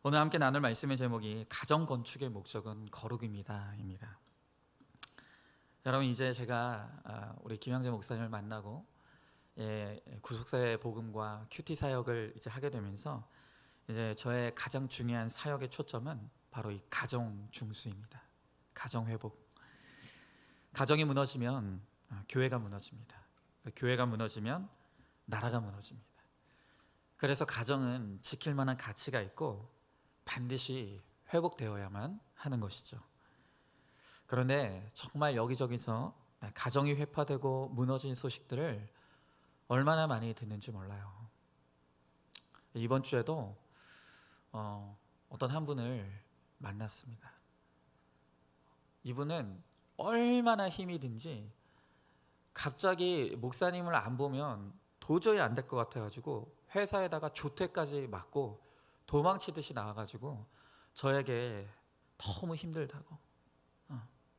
오늘 함께 나눌 말씀의 제목이 가정 건축의 목적은 거룩입니다입니다. 여러분, 이제 제가 우리 김양재 목사님을 만나고 구속사의 복음과 큐티 사역을 이제 하게 되면서 이제 저의 가장 중요한 사역의 초점은 바로 이 가정 중수입니다. 가정 회복. 가정이 무너지면 교회가 무너집니다. 교회가 무너지면 나라가 무너집니다. 그래서 가정은 지킬 만한 가치가 있고 반드시 회복되어야만 하는 것이죠. 그런데 정말 여기저기서 가정이 회파되고 무너진 소식들을 얼마나 많이 듣는지 몰라요. 이번 주에도 어떤 한 분을 만났습니다. 이분은 얼마나 힘이 든지 갑자기 목사님을 안 보면 도저히 안 될 것 같아가지고 회사에다가 조퇴까지 맞고 도망치듯이 나와가지고 저에게 너무 힘들다고,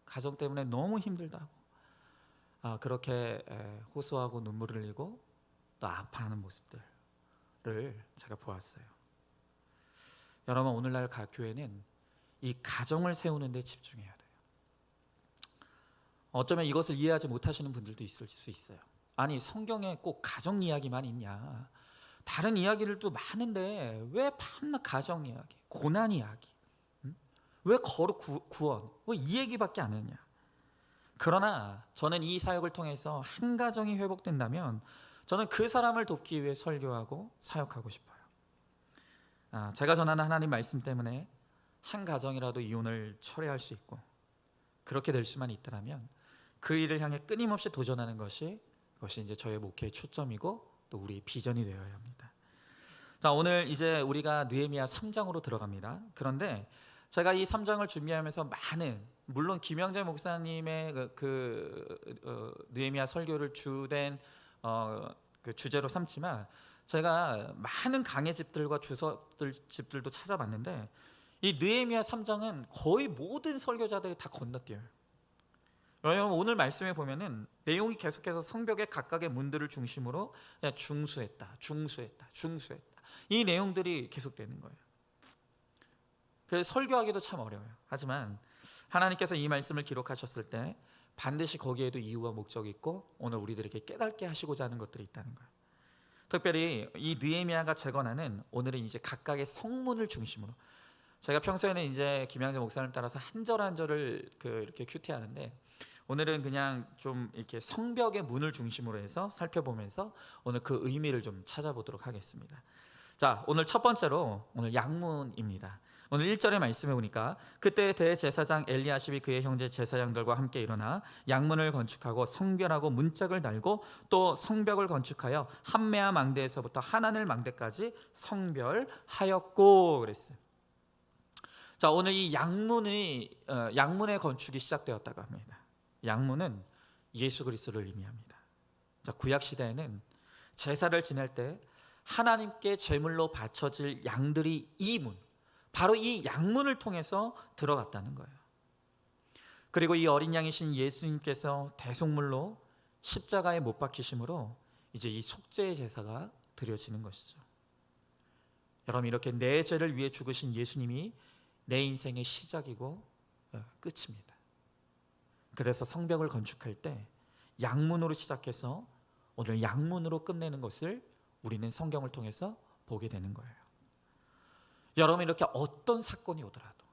가정 때문에 너무 힘들다고 그렇게 호소하고 눈물을 흘리고 또 아파하는 모습들을 제가 보았어요. 여러분, 오늘날 교회는 이 가정을 세우는 데 집중해야 돼요. 어쩌면 이것을 이해하지 못하시는 분들도 있을 수 있어요. 아니, 성경에 꼭 가정 이야기만 있냐? 다른 이야기들도 많은데 왜 밤낮 가정 이야기, 고난 이야기, 왜 거룩 구원, 왜 이 얘기밖에 안 했냐? 그러나 저는 이 사역을 통해서 한 가정이 회복된다면 저는 그 사람을 돕기 위해 설교하고 사역하고 싶어요. 제가 전하는 하나님 말씀 때문에 한 가정이라도 이혼을 철회할 수 있고 그렇게 될 수만 있다면 그 일을 향해 끊임없이 도전하는 그것이 이제 저의 목회의 초점이고 또 우리의 비전이 되어야 합니다. 자, 오늘 이제 우리가 느헤미야 3장으로 들어갑니다. 그런데 제가 이 3장을 준비하면서 물론 김영재 목사님의 느헤미야 설교를 주된 그 주제로 삼지만 제가 많은 강해집들과 주석집들도 찾아봤는데 이 느헤미야 3장은 거의 모든 설교자들이 다 건너뛰어요. 왜냐하면 오늘 말씀에 보면은 내용이 계속해서 성벽의 각각의 문들을 중심으로 중수했다. 이 내용들이 계속되는 거예요. 그래서 설교하기도 참 어려워요. 하지만 하나님께서 이 말씀을 기록하셨을 때 반드시 거기에도 이유와 목적이 있고 오늘 우리들에게 깨닫게 하시고자 하는 것들이 있다는 거예요. 특별히 이 느헤미야가 재건하는 오늘은 이제 각각의 성문을 중심으로, 제가 평소에는 이제 김양재 목사님 따라서 한 절 한 절을 이렇게 큐티하는데 오늘은 그냥 좀 이렇게 성벽의 문을 중심으로 해서 살펴보면서 오늘 그 의미를 좀 찾아보도록 하겠습니다. 자, 오늘 첫 번째로 오늘 양문입니다. 오늘 1절의 말씀에 보니까 그때 대제사장 엘리야십이 그의 형제 제사장들과 함께 일어나 양문을 건축하고 성별하고 문짝을 달고 또 성벽을 건축하여 함메아 망대에서부터 하나늘 망대까지 성별하였고 그랬어요. 자, 오늘 이 양문의 건축이 시작되었다고 합니다. 양문은 예수 그리스도를 의미합니다. 자, 구약 시대에는 제사를 지낼 때 하나님께 제물로 바쳐질 양들이 이 문, 바로 이 양문을 통해서 들어갔다는 거예요. 그리고 이 어린 양이신 예수님께서 대속물로 십자가에 못 박히심으로 이제 이 속죄의 제사가 드려지는 것이죠. 여러분, 이렇게 내 죄를 위해 죽으신 예수님이 내 인생의 시작이고 끝입니다. 그래서 성벽을 건축할 때 양문으로 시작해서 오늘 양문으로 끝내는 것을 우리는 성경을 통해서 보게 되는 거예요. 여러분, 이렇게 어떤 사건이 오더라도,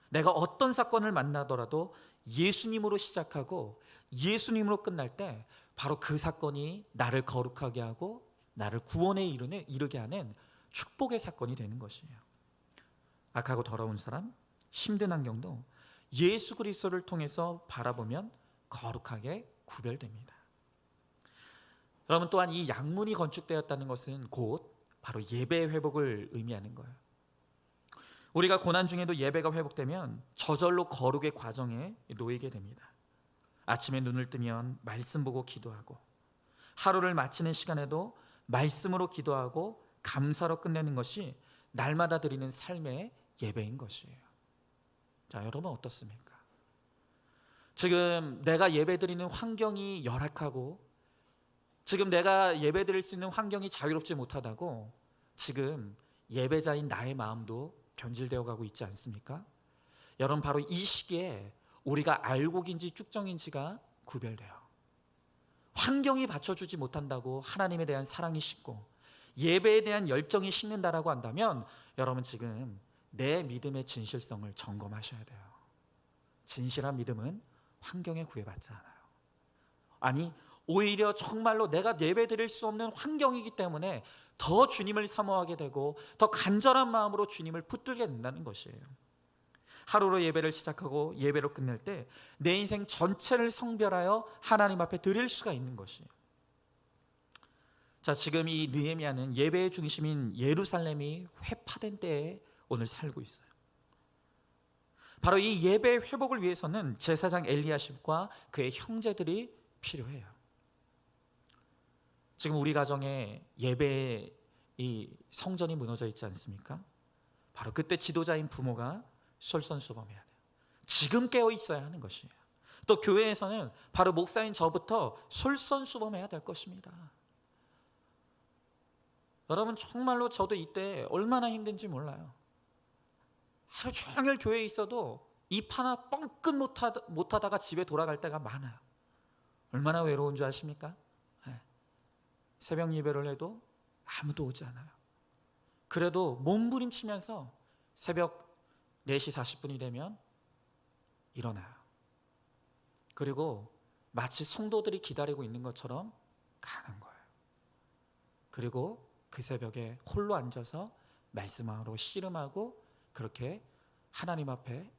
내가 어떤 사건을 만나더라도 예수님으로 시작하고 예수님으로 끝날 때 바로 그 사건이 나를 거룩하게 하고 나를 구원에 이르게 하는 축복의 사건이 되는 것이에요. 악하고 더러운 사람, 힘든 환경도 예수 그리스도를 통해서 바라보면 거룩하게 구별됩니다. 여러분, 또한 이 양문이 건축되었다는 것은 곧 바로 예배의 회복을 의미하는 거예요. 우리가 고난 중에도 예배가 회복되면 저절로 거룩의 과정에 놓이게 됩니다. 아침에 눈을 뜨면 말씀 보고 기도하고, 하루를 마치는 시간에도 말씀으로 기도하고 감사로 끝내는 것이 날마다 드리는 삶의 예배인 것이에요. 자, 여러분 어떻습니까? 지금 내가 예배드리는 환경이 열악하고 지금 내가 예배드릴 수 있는 환경이 자유롭지 못하다고 지금 예배자인 나의 마음도 변질되어 가고 있지 않습니까? 여러분, 바로 이 시기에 우리가 알곡인지 쭉정인지가 구별돼요. 환경이 받쳐주지 못한다고 하나님에 대한 사랑이 식고 예배에 대한 열정이 식는다라고 한다면 여러분, 지금 내 믿음의 진실성을 점검하셔야 돼요. 진실한 믿음은 환경에 구애받지 않아요. 아니, 오히려 정말로 내가 예배 드릴 수 없는 환경이기 때문에 더 주님을 사모하게 되고 더 간절한 마음으로 주님을 붙들게 된다는 것이에요. 하루로 예배를 시작하고 예배로 끝낼 때 내 인생 전체를 성별하여 하나님 앞에 드릴 수가 있는 것이에요. 자, 지금 이 느헤미야는 예배의 중심인 예루살렘이 회파된 때에 오늘 살고 있어요. 바로 이 예배 회복을 위해서는 제사장 엘리야십과 그의 형제들이 필요해요. 지금 우리 가정에 예배의 이 성전이 무너져 있지 않습니까? 바로 그때 지도자인 부모가 솔선수범해야 돼요. 지금 깨어 있어야 하는 것이에요. 또 교회에서는 바로 목사인 저부터 솔선수범해야 될 것입니다. 여러분, 정말로 저도 이때 얼마나 힘든지 몰라요. 하루 종일 교회에 있어도 입 하나 뻥끗 못하다가 집에 돌아갈 때가 많아요. 얼마나 외로운 줄 아십니까? 새벽 예배를 해도 아무도 오지 않아요. 그래도 몸부림치면서 새벽 4시 40분이 되면 일어나요. 그리고 마치 성도들이 기다리고 있는 것처럼 가는 거예요. 그리고 그 새벽에 홀로 앉아서 말씀하고 씨름하고 그렇게 하나님 앞에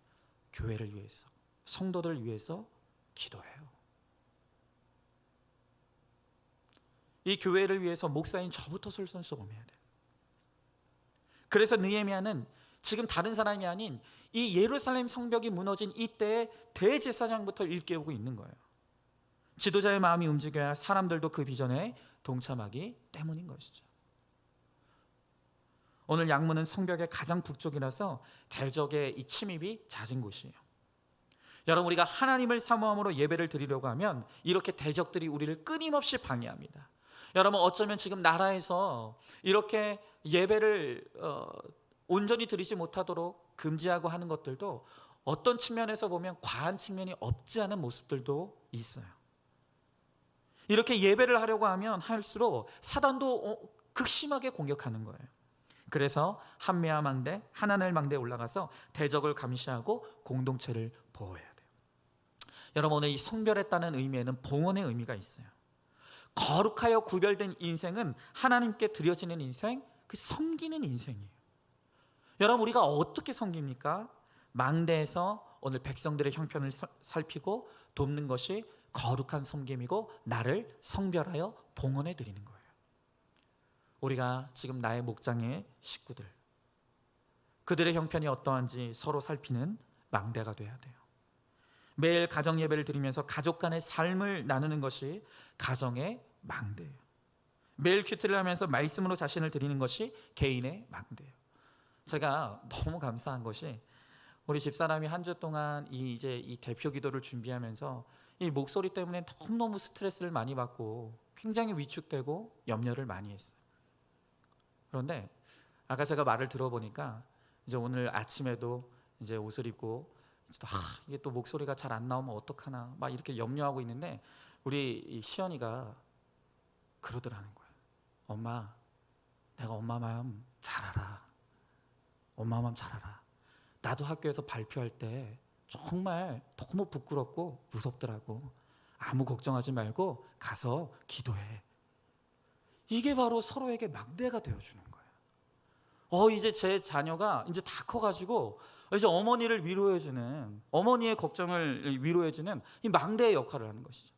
교회를 위해서, 성도들을 위해서 기도해요. 이 교회를 위해서 목사인 저부터 솔선수범해야 돼요. 그래서 느헤미야는 지금 다른 사람이 아닌 이 예루살렘 성벽이 무너진 이때에 대제사장부터 일깨우고 있는 거예요. 지도자의 마음이 움직여야 사람들도 그 비전에 동참하기 때문인 것이죠. 오늘 양문은 성벽의 가장 북쪽이라서 대적의 이 침입이 잦은 곳이에요. 여러분, 우리가 하나님을 사모함으로 예배를 드리려고 하면 이렇게 대적들이 우리를 끊임없이 방해합니다. 여러분, 어쩌면 지금 나라에서 이렇게 예배를 온전히 드리지 못하도록 금지하고 하는 것들도 어떤 측면에서 보면 과한 측면이 없지 않은 모습들도 있어요. 이렇게 예배를 하려고 하면 할수록 사단도 극심하게 공격하는 거예요. 그래서 한메아 망대, 하나넬 망대에 올라가서 대적을 감시하고 공동체를 보호해야 돼요. 여러분, 오늘 이 성별했다는 의미에는 봉헌의 의미가 있어요. 거룩하여 구별된 인생은 하나님께 드려지는 인생, 그 섬기는 인생이에요. 여러분, 우리가 어떻게 섬깁니까? 망대에서 오늘 백성들의 형편을 살피고 돕는 것이 거룩한 섬김이고 나를 성별하여 봉헌해 드리는 거예요. 우리가 지금 나의 목장의 식구들, 그들의 형편이 어떠한지 서로 살피는 망대가 돼야 돼요. 매일 가정 예배를 드리면서 가족 간의 삶을 나누는 것이 가정의 망대예요. 매일 큐티를 하면서 말씀으로 자신을 드리는 것이 개인의 망대예요. 제가 너무 감사한 것이 우리 집사람이 한 주 동안 이 대표 기도를 준비하면서 이 목소리 때문에 너무너무 스트레스를 많이 받고 굉장히 위축되고 염려를 많이 했어요. 그런데 아까 제가 말을 들어보니까 이제 오늘 아침에도 이제 옷을 입고 이게 또 목소리가 잘 안 나오면 어떡하나 막 이렇게 염려하고 있는데 우리 시연이가 그러더라는 거예요. 엄마, 내가 엄마 마음 잘 알아. 엄마 마음 잘 알아. 나도 학교에서 발표할 때 정말 너무 부끄럽고 무섭더라고. 아무 걱정하지 말고 가서 기도해. 이게 바로 서로에게 막대가 되어주는 거예요. 이제 제 자녀가 이제 다 커가지고 이제 어머니를 위로해주는, 어머니의 걱정을 위로해주는 이 망대의 역할을 하는 것이죠.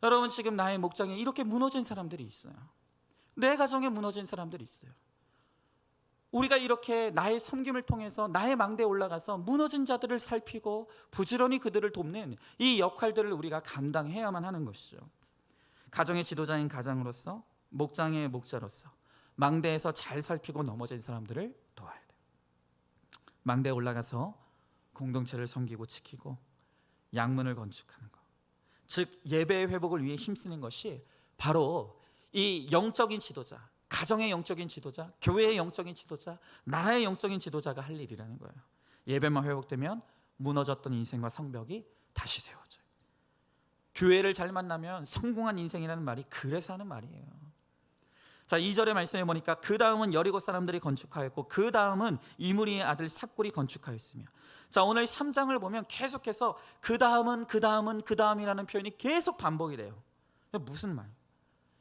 여러분, 지금 나의 목장에 이렇게 무너진 사람들이 있어요. 내 가정에 무너진 사람들이 있어요. 우리가 이렇게 나의 섬김을 통해서 나의 망대에 올라가서 무너진 자들을 살피고 부지런히 그들을 돕는 이 역할들을 우리가 감당해야만 하는 것이죠. 가정의 지도자인 가장으로서, 목장의 목자로서 망대에서 잘 살피고 넘어진 사람들을 도와야 돼요. 망대에 올라가서 공동체를 섬기고 지키고 양문을 건축하는 것, 즉 예배의 회복을 위해 힘쓰는 것이 바로 이 영적인 지도자, 가정의 영적인 지도자, 교회의 영적인 지도자, 나라의 영적인 지도자가 할 일이라는 거예요. 예배만 회복되면 무너졌던 인생과 성벽이 다시 세워져요. 교회를 잘 만나면 성공한 인생이라는 말이 그래서 하는 말이에요. 자, 2절의 말씀에 보니까 그 다음은 여리고 사람들이 건축하였고 그 다음은 이므리의 아들 삭골이 건축하였으며. 자, 오늘 3장을 보면 계속해서 그 다음이라는 표현이 계속 반복이 돼요. 무슨 말?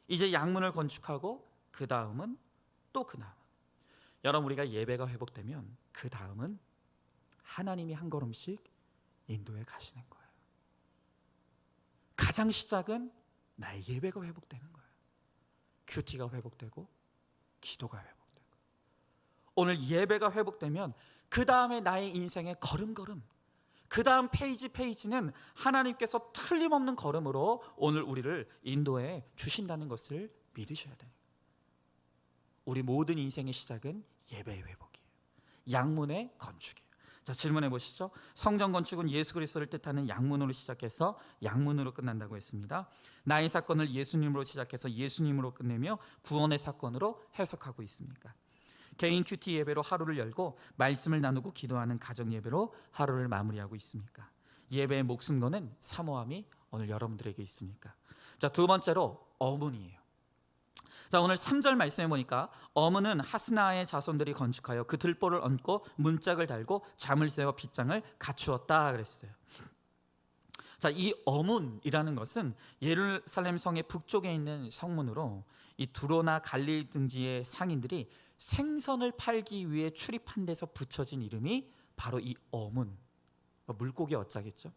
이제 양문을 건축하고 그 다음은 또 그 다음. 여러분, 우리가 예배가 회복되면 그 다음은 하나님이 한 걸음씩 인도해 가시는 거예요. 가장 시작은 나의 예배가 회복되는 거예요. 큐티가 회복되고 기도가 회복되고. 오늘 예배가 회복되면 그 다음에 나의 인생의 걸음걸음, 그 다음 페이지는 하나님께서 틀림없는 걸음으로 오늘 우리를 인도해 주신다는 것을 믿으셔야 돼요. 우리 모든 인생의 시작은 예배의 회복이에요. 양문의 건축이에요. 자, 질문해 보시죠. 성전 건축은 예수 그리스도를 뜻하는 양문으로 시작해서 양문으로 끝난다고 했습니다. 나의 사건을 예수님으로 시작해서 예수님으로 끝내며 구원의 사건으로 해석하고 있습니까? 개인 큐티 예배로 하루를 열고 말씀을 나누고 기도하는 가정 예배로 하루를 마무리하고 있습니까? 예배의 목숨 거는 사모함이 오늘 여러분들에게 있습니까? 자, 두 번째로 어문이에요. 자, 오늘 3절 말씀해 보니까 어문은 하스나의 자손들이 건축하여 그 들보를 얹고 문짝을 달고 잠을 세워 빗장을 갖추었다 그랬어요. 자, 이 어문이라는 것은 예루살렘 성의 북쪽에 있는 성문으로 이 두로나 갈릴 등지의 상인들이 생선을 팔기 위해 출입한 데서 붙여진 이름이 바로 이 어문, 물고기 어자겠죠.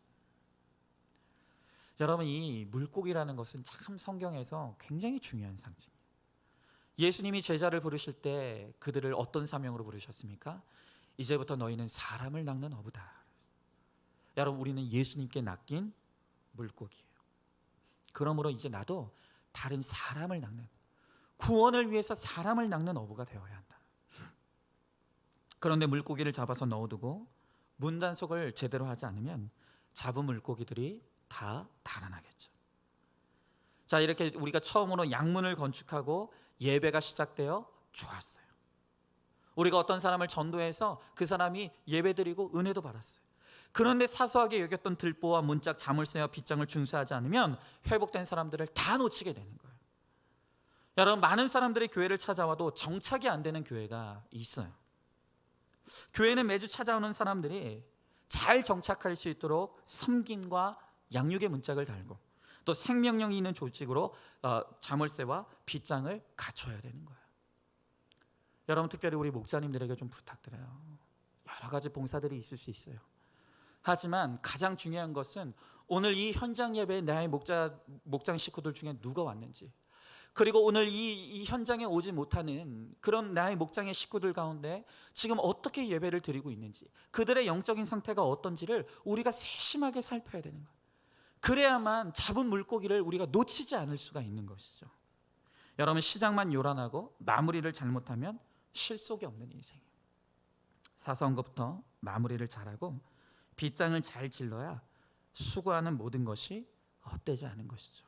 여러분, 이 물고기라는 것은 참 성경에서 굉장히 중요한 상징이에요. 예수님이 제자를 부르실 때 그들을 어떤 사명으로 부르셨습니까? 이제부터 너희는 사람을 낚는 어부다. 여러분, 우리는 예수님께 낚인 물고기예요. 그러므로 이제 나도 다른 사람을 낚는, 구원을 위해서 사람을 낚는 어부가 되어야 한다. 그런데 물고기를 잡아서 넣어두고 문단속을 제대로 하지 않으면 잡은 물고기들이 다 달아나겠죠. 자, 이렇게 우리가 처음으로 양문을 건축하고 예배가 시작되어 좋았어요. 우리가 어떤 사람을 전도해서 그 사람이 예배드리고 은혜도 받았어요. 그런데 사소하게 여겼던 들보와 문짝, 자물쇠와 빗장을 준수하지 않으면 회복된 사람들을 다 놓치게 되는 거예요. 여러분, 많은 사람들이 교회를 찾아와도 정착이 안 되는 교회가 있어요. 교회는 매주 찾아오는 사람들이 잘 정착할 수 있도록 섬김과 양육의 문짝을 달고 또 생명력이 있는 조직으로 자물쇠와 빗장을 갖춰야 되는 거예요. 여러분, 특별히 우리 목사님들에게 좀 부탁드려요. 여러 가지 봉사들이 있을 수 있어요. 하지만 가장 중요한 것은 오늘 이 현장 예배에 나의 목장 식구들 중에 누가 왔는지, 그리고 오늘 이 현장에 오지 못하는 그런 나의 목장의 식구들 가운데 지금 어떻게 예배를 드리고 있는지, 그들의 영적인 상태가 어떤지를 우리가 세심하게 살펴야 되는 거예요. 그래야만 잡은 물고기를 우리가 놓치지 않을 수가 있는 것이죠. 여러분, 시작만 요란하고 마무리를 잘못하면 실속이 없는 인생이에요. 사소한 것부터 마무리를 잘하고 빗장을 잘 질러야 수고하는 모든 것이 헛되지 않은 것이죠.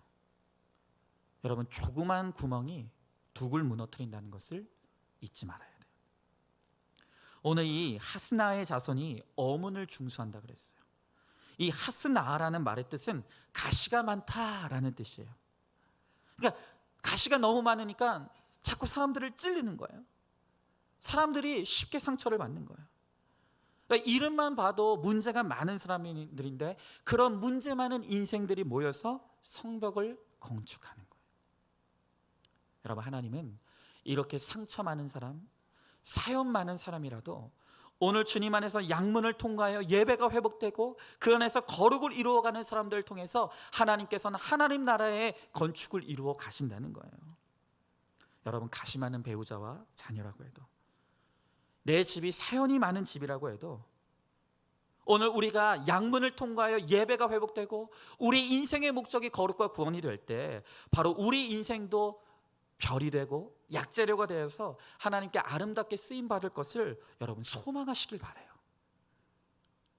여러분, 조그만 구멍이 둑을 무너뜨린다는 것을 잊지 말아야 돼요. 오늘 이 하스나의 자손이 어문을 중수한다 그랬어요. 이 하스나라는 말의 뜻은 가시가 많다라는 뜻이에요. 그러니까 가시가 너무 많으니까 자꾸 사람들을 찔리는 거예요. 사람들이 쉽게 상처를 받는 거예요. 그러니까 이름만 봐도 문제가 많은 사람들인데 그런 문제 많은 인생들이 모여서 성벽을 건축하는 거예요. 여러분, 하나님은 이렇게 상처 많은 사람, 사연 많은 사람이라도 오늘 주님 안에서 양문을 통과하여 예배가 회복되고 그 안에서 거룩을 이루어가는 사람들을 통해서 하나님께서는 하나님 나라의 건축을 이루어 가신다는 거예요. 여러분, 가시 많은 배우자와 자녀라고 해도, 내 집이 사연이 많은 집이라고 해도 오늘 우리가 양문을 통과하여 예배가 회복되고 우리 인생의 목적이 거룩과 구원이 될 때 바로 우리 인생도 별이 되고 약재료가 되어서 하나님께 아름답게 쓰임받을 것을 여러분 소망하시길 바라요.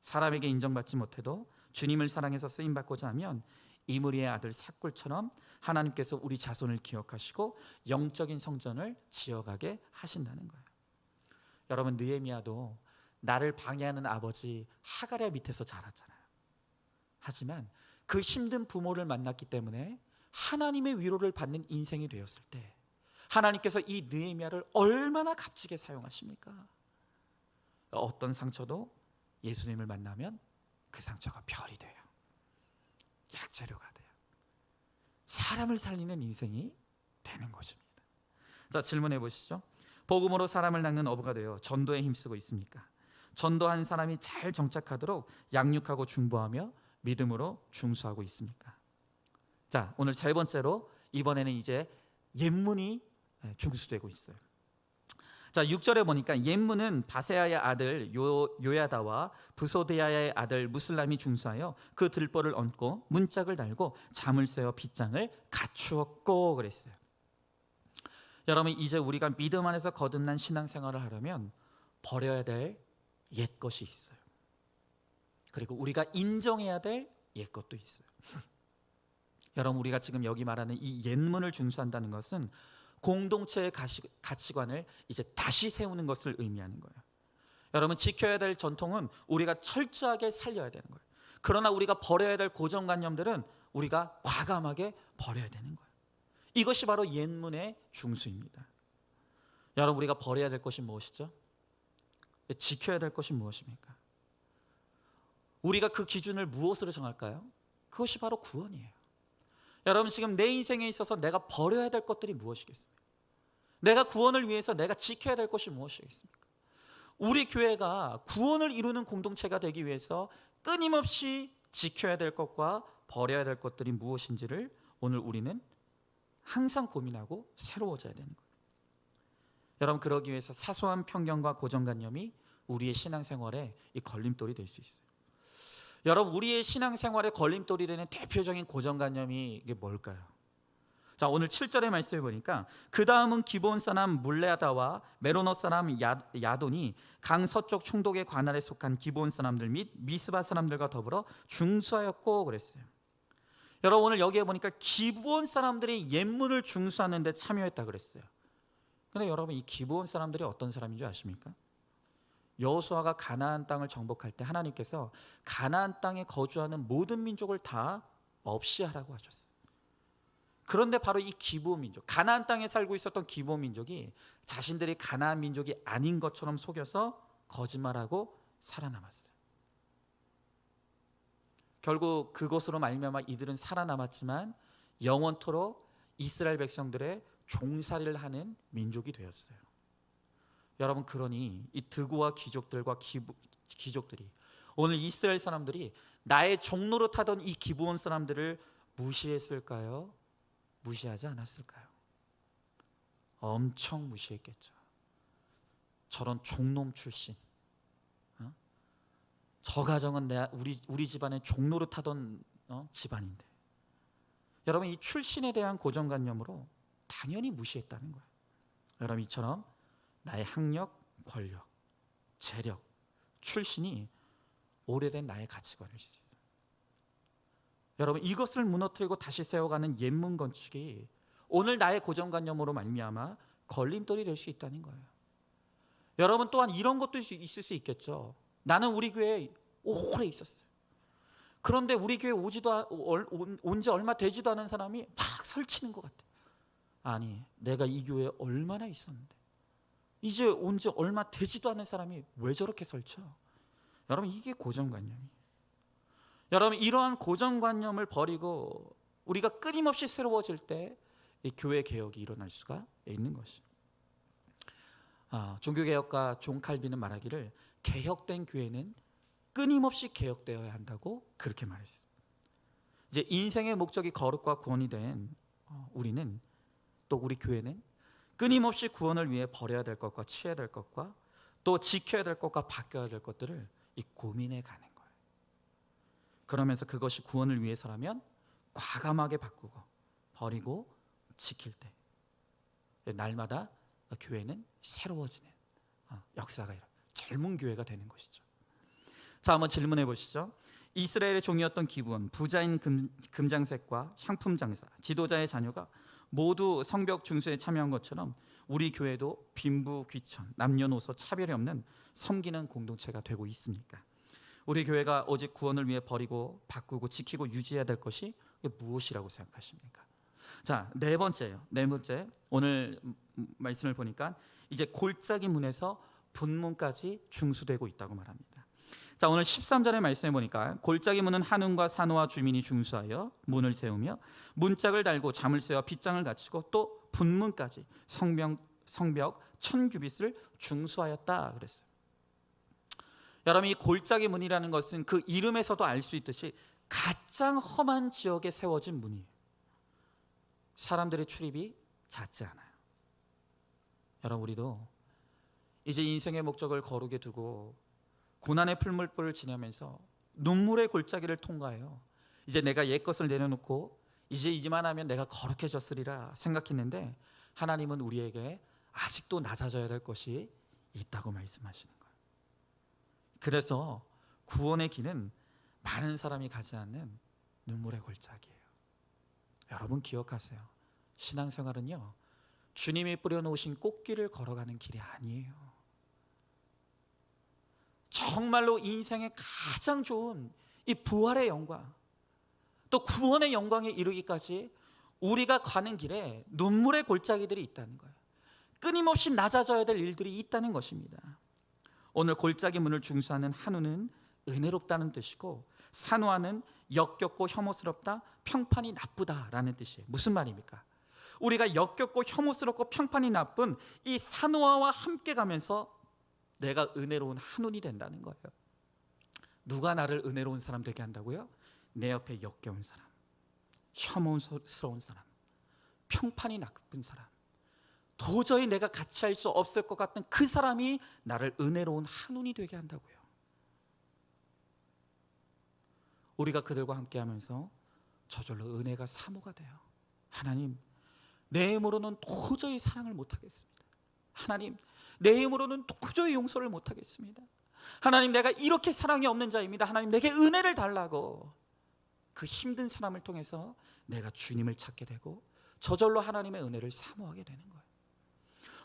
사람에게 인정받지 못해도 주님을 사랑해서 쓰임받고자 하면 이므리의 아들 삭굴처럼 하나님께서 우리 자손을 기억하시고 영적인 성전을 지어가게 하신다는 거예요. 여러분, 느헤미야도 나를 방해하는 아버지 하가랴 밑에서 자랐잖아요. 하지만 그 힘든 부모를 만났기 때문에 하나님의 위로를 받는 인생이 되었을 때 하나님께서 이 느헤미야를 얼마나 값지게 사용하십니까? 어떤 상처도 예수님을 만나면 그 상처가 별이 돼요. 약재료가 돼요. 사람을 살리는 인생이 되는 것입니다. 자, 질문해 보시죠. 복음으로 사람을 낚는 어부가 되어 전도에 힘쓰고 있습니까? 전도한 사람이 잘 정착하도록 양육하고 중보하며 믿음으로 중수하고 있습니까? 자, 오늘 세 번째로 이번에는 이제 옛문이 중수되고 있어요. 자, 6절에 보니까 옛문은 바세야의 아들 요야다와 부소데야의 아들 무슬람이 중수하여 그 들보를 얹고 문짝을 달고 잠을 새어 빗장을 갖추었고 그랬어요. 여러분, 이제 우리가 믿음 안에서 거듭난 신앙생활을 하려면 버려야 될 옛것이 있어요. 그리고 우리가 인정해야 될 옛것도 있어요. 여러분, 우리가 지금 여기 말하는 이 옛문을 중수한다는 것은 공동체의 가치관을 이제 다시 세우는 것을 의미하는 거예요. 여러분, 지켜야 될 전통은 우리가 철저하게 살려야 되는 거예요. 그러나 우리가 버려야 될 고정관념들은 우리가 과감하게 버려야 되는 거예요. 이것이 바로 옛문의 중수입니다. 여러분, 우리가 버려야 될 것이 무엇이죠? 지켜야 될 것이 무엇입니까? 우리가 그 기준을 무엇으로 정할까요? 그것이 바로 구원이에요. 여러분, 지금 내 인생에 있어서 내가 버려야 될 것들이 무엇이겠습니까? 내가 구원을 위해서 내가 지켜야 될 것이 무엇이겠습니까? 우리 교회가 구원을 이루는 공동체가 되기 위해서 끊임없이 지켜야 될 것과 버려야 될 것들이 무엇인지를 오늘 우리는 항상 고민하고 새로워져야 되는 거예요. 여러분, 그러기 위해서 사소한 편견과 고정관념이 우리의 신앙생활에 이 걸림돌이 될 수 있어요. 여러분, 우리의 신앙생활에 걸림돌이 되는 대표적인 고정관념이 이게 뭘까요? 자, 오늘 7절의 말씀을 보니까 그 다음은 기브온 사람 물레아다와 메로노 사람 야돈이 강 서쪽 총독의 관할에 속한 기브온 사람들 및 미스바 사람들과 더불어 중수하였고 그랬어요. 여러분, 오늘 여기에 보니까 기브온 사람들이 옛문을 중수하는 데 참여했다 그랬어요. 근데 여러분, 이 기브온 사람들이 어떤 사람인 줄 아십니까? 여호수아가 가나안 땅을 정복할 때 하나님께서 가나안 땅에 거주하는 모든 민족을 다 없이 하라고 하셨어요. 그런데 바로 이 기브온 민족, 가나안 땅에 살고 있었던 기브온 민족이 자신들이 가나안 민족이 아닌 것처럼 속여서 거짓말하고 살아남았어요. 결국 그것으로 말미암아 이들은 살아남았지만 영원토록 이스라엘 백성들의 종살이를 하는 민족이 되었어요. 여러분, 그러니 이 드고와 귀족들과 귀족들이 오늘 이스라엘 사람들이 나의 종로로 타던 이 기브온 사람들을 무시했을까요? 무시하지 않았을까요? 엄청 무시했겠죠. 저런 종놈 출신, 저 가정은 우리 집안의 종로로 타던 집안인데, 여러분, 이 출신에 대한 고정관념으로 당연히 무시했다는 거예요. 여러분, 이처럼 나의 학력, 권력, 재력, 출신이 오래된 나의 가치관일 수 있어요. 여러분, 이것을 무너뜨리고 다시 세워가는 옛문 건축이 오늘 나의 고정관념으로 말미암아 걸림돌이 될 수 있다는 거예요. 여러분, 또한 이런 것도 있을 수 있겠죠. 나는 우리 교회에 오래 있었어요. 그런데 우리 교회 온 지 얼마 되지도 않은 사람이 막 설치는 것 같아요. 아니, 내가 이 교회에 얼마나 있었는데 이제 온 지 얼마 되지도 않은 사람이 왜 저렇게 설쳐? 여러분, 이게 고정관념이에요. 여러분, 이러한 고정관념을 버리고 우리가 끊임없이 새로워질 때 이 교회 개혁이 일어날 수가 있는 것이죠. 종교개혁가 존 칼빈은 말하기를 개혁된 교회는 끊임없이 개혁되어야 한다고 그렇게 말했어요. 이제 인생의 목적이 거룩과 구원이 된 우리는, 또 우리 교회는 끊임없이 구원을 위해 버려야 될 것과 취해야 될 것과 또 지켜야 될 것과 바뀌어야 될 것들을 고민해 가는 거예요. 그러면서 그것이 구원을 위해서라면 과감하게 바꾸고 버리고 지킬 때 날마다 교회는 새로워지는 역사가 젊은 교회가 되는 것이죠. 자, 한번 질문해 보시죠. 이스라엘의 종이었던 기브온, 부자인 금장색과 향품 장사, 지도자의 자녀가 모두 성벽 중수에 참여한 것처럼 우리 교회도 빈부 귀천, 남녀노소 차별이 없는 섬기는 공동체가 되고 있습니까? 우리 교회가 오직 구원을 위해 버리고 바꾸고 지키고 유지해야 될 것이 무엇이라고 생각하십니까? 자, 네 번째 오늘 말씀을 보니까 이제 골짜기 문에서 분문까지 중수되고 있다고 말합니다. 자, 오늘 13절의 말씀에 보니까 골짜기 문은 한운과 산호와 주민이 중수하여 문을 세우며 문짝을 달고 잠을 쇠어 빗장을 갖추고 또 분문까지 성벽 1000규빗을 중수하였다 그랬어요. 여러분, 이 골짜기 문이라는 것은 그 이름에서도 알 수 있듯이 가장 험한 지역에 세워진 문이에요. 사람들의 출입이 잦지 않아요. 여러분, 우리도 이제 인생의 목적을 거룩에 두고 고난의 풀물불을 지나면서 눈물의 골짜기를 통과해요. 이제 내가 옛것을 내려놓고 이제 이만하면 내가 거룩해졌으리라 생각했는데 하나님은 우리에게 아직도 낮아져야 될 것이 있다고 말씀하시는 거예요. 그래서 구원의 길은 많은 사람이 가지 않는 눈물의 골짜기예요. 여러분 기억하세요. 신앙생활은요, 주님이 뿌려놓으신 꽃길을 걸어가는 길이 아니에요. 정말로 인생의 가장 좋은 이 부활의 영광, 또 구원의 영광에 이르기까지 우리가 가는 길에 눈물의 골짜기들이 있다는 거예요. 끊임없이 낮아져야 될 일들이 있다는 것입니다. 오늘 골짜기 문을 중수하는 한우는 은혜롭다는 뜻이고, 산호하는 역겹고 혐오스럽다, 평판이 나쁘다라는 뜻이에요. 무슨 말입니까? 우리가 역겹고 혐오스럽고 평판이 나쁜 이 산호와와 함께 가면서 내가 은혜로운 한운이 된다는 거예요. 누가 나를 은혜로운 사람 되게 한다고요? 내 옆에 역겨운 사람, 혐오스러운 사람, 평판이 나쁜 사람, 도저히 내가 같이 할 수 없을 것 같은 그 사람이 나를 은혜로운 한운이 되게 한다고요. 우리가 그들과 함께 하면서 저절로 은혜가 사모가 돼요. 하나님, 내 힘으로는 도저히 사랑을 못하겠습니다. 하나님, 내 힘으로는 도저히 용서를 못하겠습니다. 하나님, 내가 이렇게 사랑이 없는 자입니다. 하나님, 내게 은혜를 달라고. 그 힘든 사람을 통해서 내가 주님을 찾게 되고 저절로 하나님의 은혜를 사모하게 되는 거예요.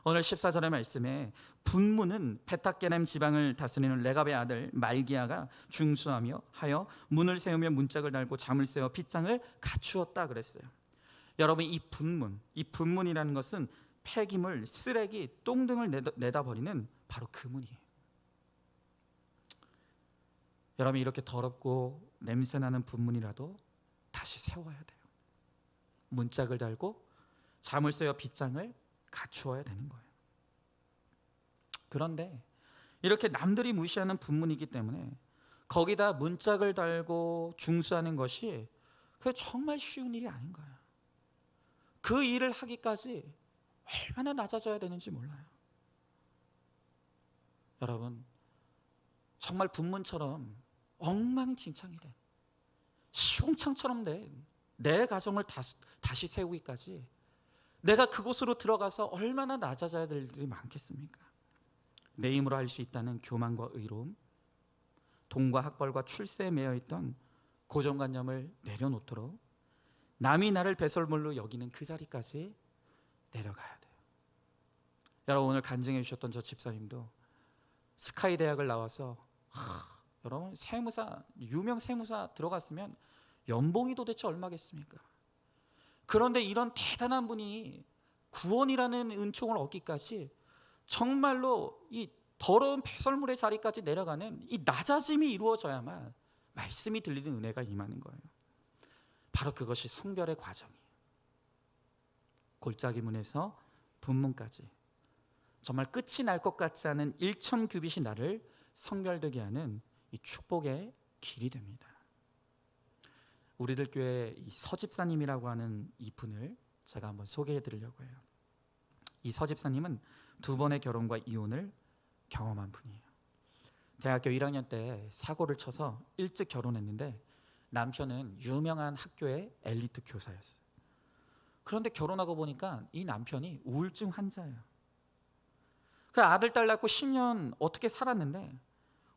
오늘 14절의 말씀에 분문은 베타게렘 지방을 다스리는 레갑의 아들 말기야가 중수하며 하여 문을 세우며 문짝을 달고 잠을 세워 빗장을 갖추었다 그랬어요. 여러분, 이 분문이라는 것은 폐기물, 쓰레기, 똥 등을 내다버리는 바로 그 문이에요. 여러분, 이렇게 더럽고 냄새나는 분문이라도 다시 세워야 돼요. 문짝을 달고 잠을 쇠어 빗장을 갖추어야 되는 거예요. 그런데 이렇게 남들이 무시하는 분문이기 때문에 거기다 문짝을 달고 중수하는 것이 그게 정말 쉬운 일이 아닌 거예요. 그 일을 하기까지 얼마나 낮아져야 되는지 몰라요. 여러분, 정말 분문처럼 엉망진창이 된, 시궁창처럼 된 내 가정을 다시 세우기까지 내가 그곳으로 들어가서 얼마나 낮아져야 될 일들이 많겠습니까? 내 힘으로 할 수 있다는 교만과 의로움, 돈과 학벌과 출세에 매여있던 고정관념을 내려놓도록 남이 나를 배설물로 여기는 그 자리까지 내려가야 돼요. 여러분, 오늘 간증해 주셨던 저 집사님도 스카이 대학을 나와서 여러분, 유명 세무사 들어갔으면 연봉이 도대체 얼마겠습니까? 그런데 이런 대단한 분이 구원이라는 은총을 얻기까지 정말로 이 더러운 배설물의 자리까지 내려가는 이 낮아짐이 이루어져야만 말씀이 들리는 은혜가 임하는 거예요. 바로 그것이 성별의 과정이에요. 골짜기 문에서 분문까지 정말 끝이 날 것 같지 않은 1000규빗이 나를 성별되게 하는 이 축복의 길이 됩니다. 우리들 교회 이 서집사님이라고 하는 이분을 제가 한번 소개해 드리려고 해요. 이 서집사님은 2번의 결혼과 이혼을 경험한 분이에요. 대학교 1학년 때 사고를 쳐서 일찍 결혼했는데 남편은 유명한 학교의 엘리트 교사였어요. 그런데 결혼하고 보니까 이 남편이 우울증 환자예요. 그 아들 딸 낳고 10년 어떻게 살았는데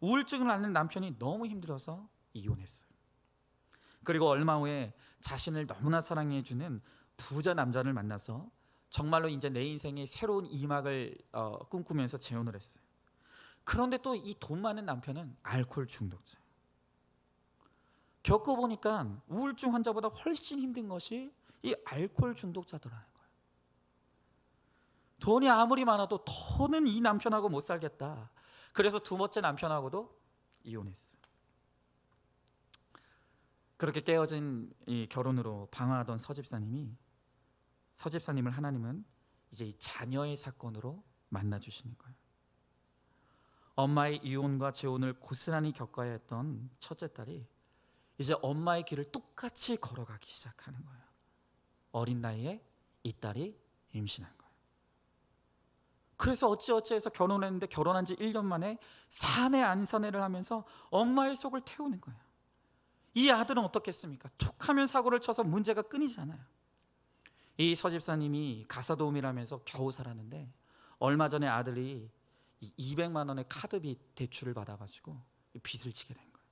우울증을 앓는 남편이 너무 힘들어서 이혼했어요. 그리고 얼마 후에 자신을 너무나 사랑해주는 부자 남자를 만나서 정말로 이제 내 인생의 새로운 이막을 꿈꾸면서 재혼을 했어요. 그런데 또 이 돈 많은 남편은 알코올 중독자. 겪어보니까 우울증 환자보다 훨씬 힘든 것이 이 알코올 중독자더라는 거예요. 돈이 아무리 많아도 더는 이 남편하고 못 살겠다. 그래서 두 번째 남편하고도 이혼했어요. 그렇게 깨어진 이 결혼으로 방황하던 서집사님을 하나님은 이제 이 자녀의 사건으로 만나 주시는 거예요. 엄마의 이혼과 재혼을 고스란히 겪어야 했던 첫째 딸이 이제 엄마의 길을 똑같이 걸어가기 시작하는 거예요. 어린 나이에 이 딸이 임신한 거예요. 그래서 어찌어찌해서 결혼했는데 결혼한 지 1년 만에 사내 안사내를 하면서 엄마의 속을 태우는 거예요. 이 아들은 어떻겠습니까? 툭 하면 사고를 쳐서 문제가 끊이잖아요. 이 서집사님이 가사도우미를 하면서 겨우 살았는데 얼마 전에 아들이 200만 원의 카드빚 대출을 받아가지고 빚을 지게 된 거예요.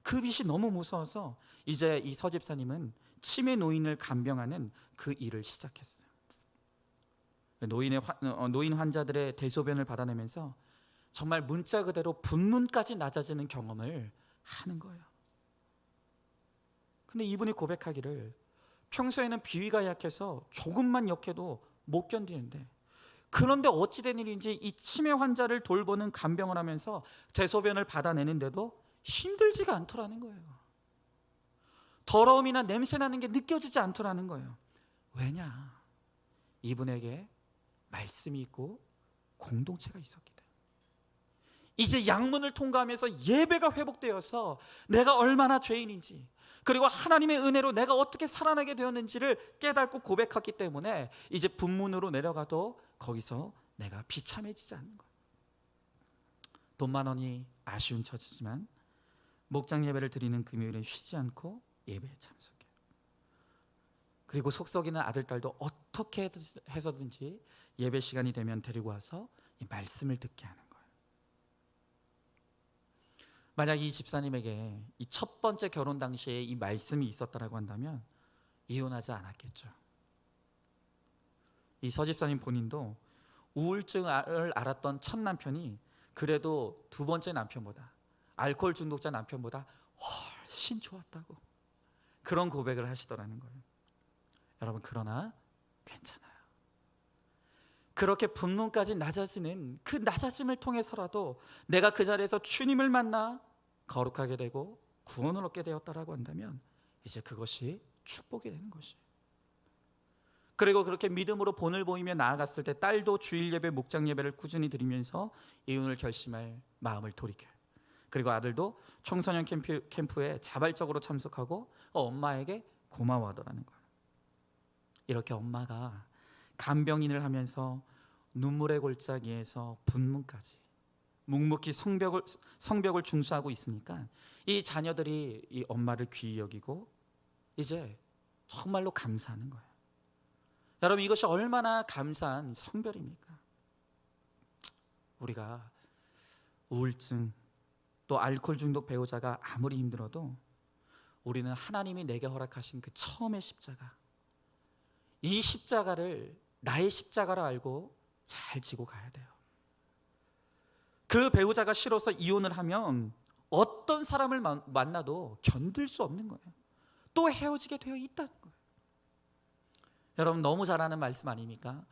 그 빚이 너무 무서워서 이제 이 서집사님은 치매 노인을 간병하는 그 일을 시작했어요. 노인 환자들의 대소변을 받아내면서 정말 문자 그대로 분문까지 낮아지는 경험을 하는 거예요. 근데 이분이 고백하기를 평소에는 비위가 약해서 조금만 역해도 못 견디는데 그런데 어찌된 일인지 이 치매 환자를 돌보는 간병을 하면서 대소변을 받아내는데도 힘들지가 않더라는 거예요. 더러움이나 냄새나는 게 느껴지지 않더라는 거예요. 왜냐? 이분에게 말씀이 있고 공동체가 있었기 때문에. 이제 양문을 통과하면서 예배가 회복되어서 내가 얼마나 죄인인지 그리고 하나님의 은혜로 내가 어떻게 살아나게 되었는지를 깨닫고 고백했기 때문에 이제 분문으로 내려가도 거기서 내가 비참해지지 않는 거예요. 돈 만 원이 아쉬운 처지지만 목장 예배를 드리는 금요일에 쉬지 않고 예배에 참석해요. 그리고 속 썩이는 아들, 딸도 어떻게 해서든지 예배 시간이 되면 데리고 와서 이 말씀을 듣게 하는 거예요. 만약 이 집사님에게 이 첫 번째 결혼 당시에 이 말씀이 있었다라고 한다면 이혼하지 않았겠죠. 이 서집사님 본인도 우울증을 앓았던 첫 남편이 그래도 두 번째 남편보다 알코올 중독자 남편보다 훨씬 좋았다고 그런 고백을 하시더라는 거예요. 여러분 그러나 괜찮아요. 그렇게 분문까지 낮아지는 그 낮아짐을 통해서라도 내가 그 자리에서 주님을 만나 거룩하게 되고 구원을 얻게 되었다라고 한다면 이제 그것이 축복이 되는 것이에요. 그리고 그렇게 믿음으로 본을 보이며 나아갔을 때 딸도 주일 예배, 목장 예배를 꾸준히 드리면서 이혼을 결심할 마음을 돌이켜요. 그리고 아들도 청소년 캠프에 자발적으로 참석하고 엄마에게 고마워하더라는 거예요. 이렇게 엄마가 간병인을 하면서 눈물의 골짜기에서 분문까지 묵묵히 성벽을 중수하고 있으니까 이 자녀들이 이 엄마를 귀히 여기고 이제 정말로 감사하는 거예요. 여러분 이것이 얼마나 감사한 성별입니까? 우리가 우울증 또 알코올 중독 배우자가 아무리 힘들어도 우리는 하나님이 내게 허락하신 그 처음의 십자가, 이 십자가를 나의 십자가로 알고 잘 지고 가야 돼요. 그 배우자가 싫어서 이혼을 하면 어떤 사람을 만나도 견딜 수 없는 거예요. 또 헤어지게 되어 있다는 거예요. 여러분 너무 잘 아는 말씀 아닙니까?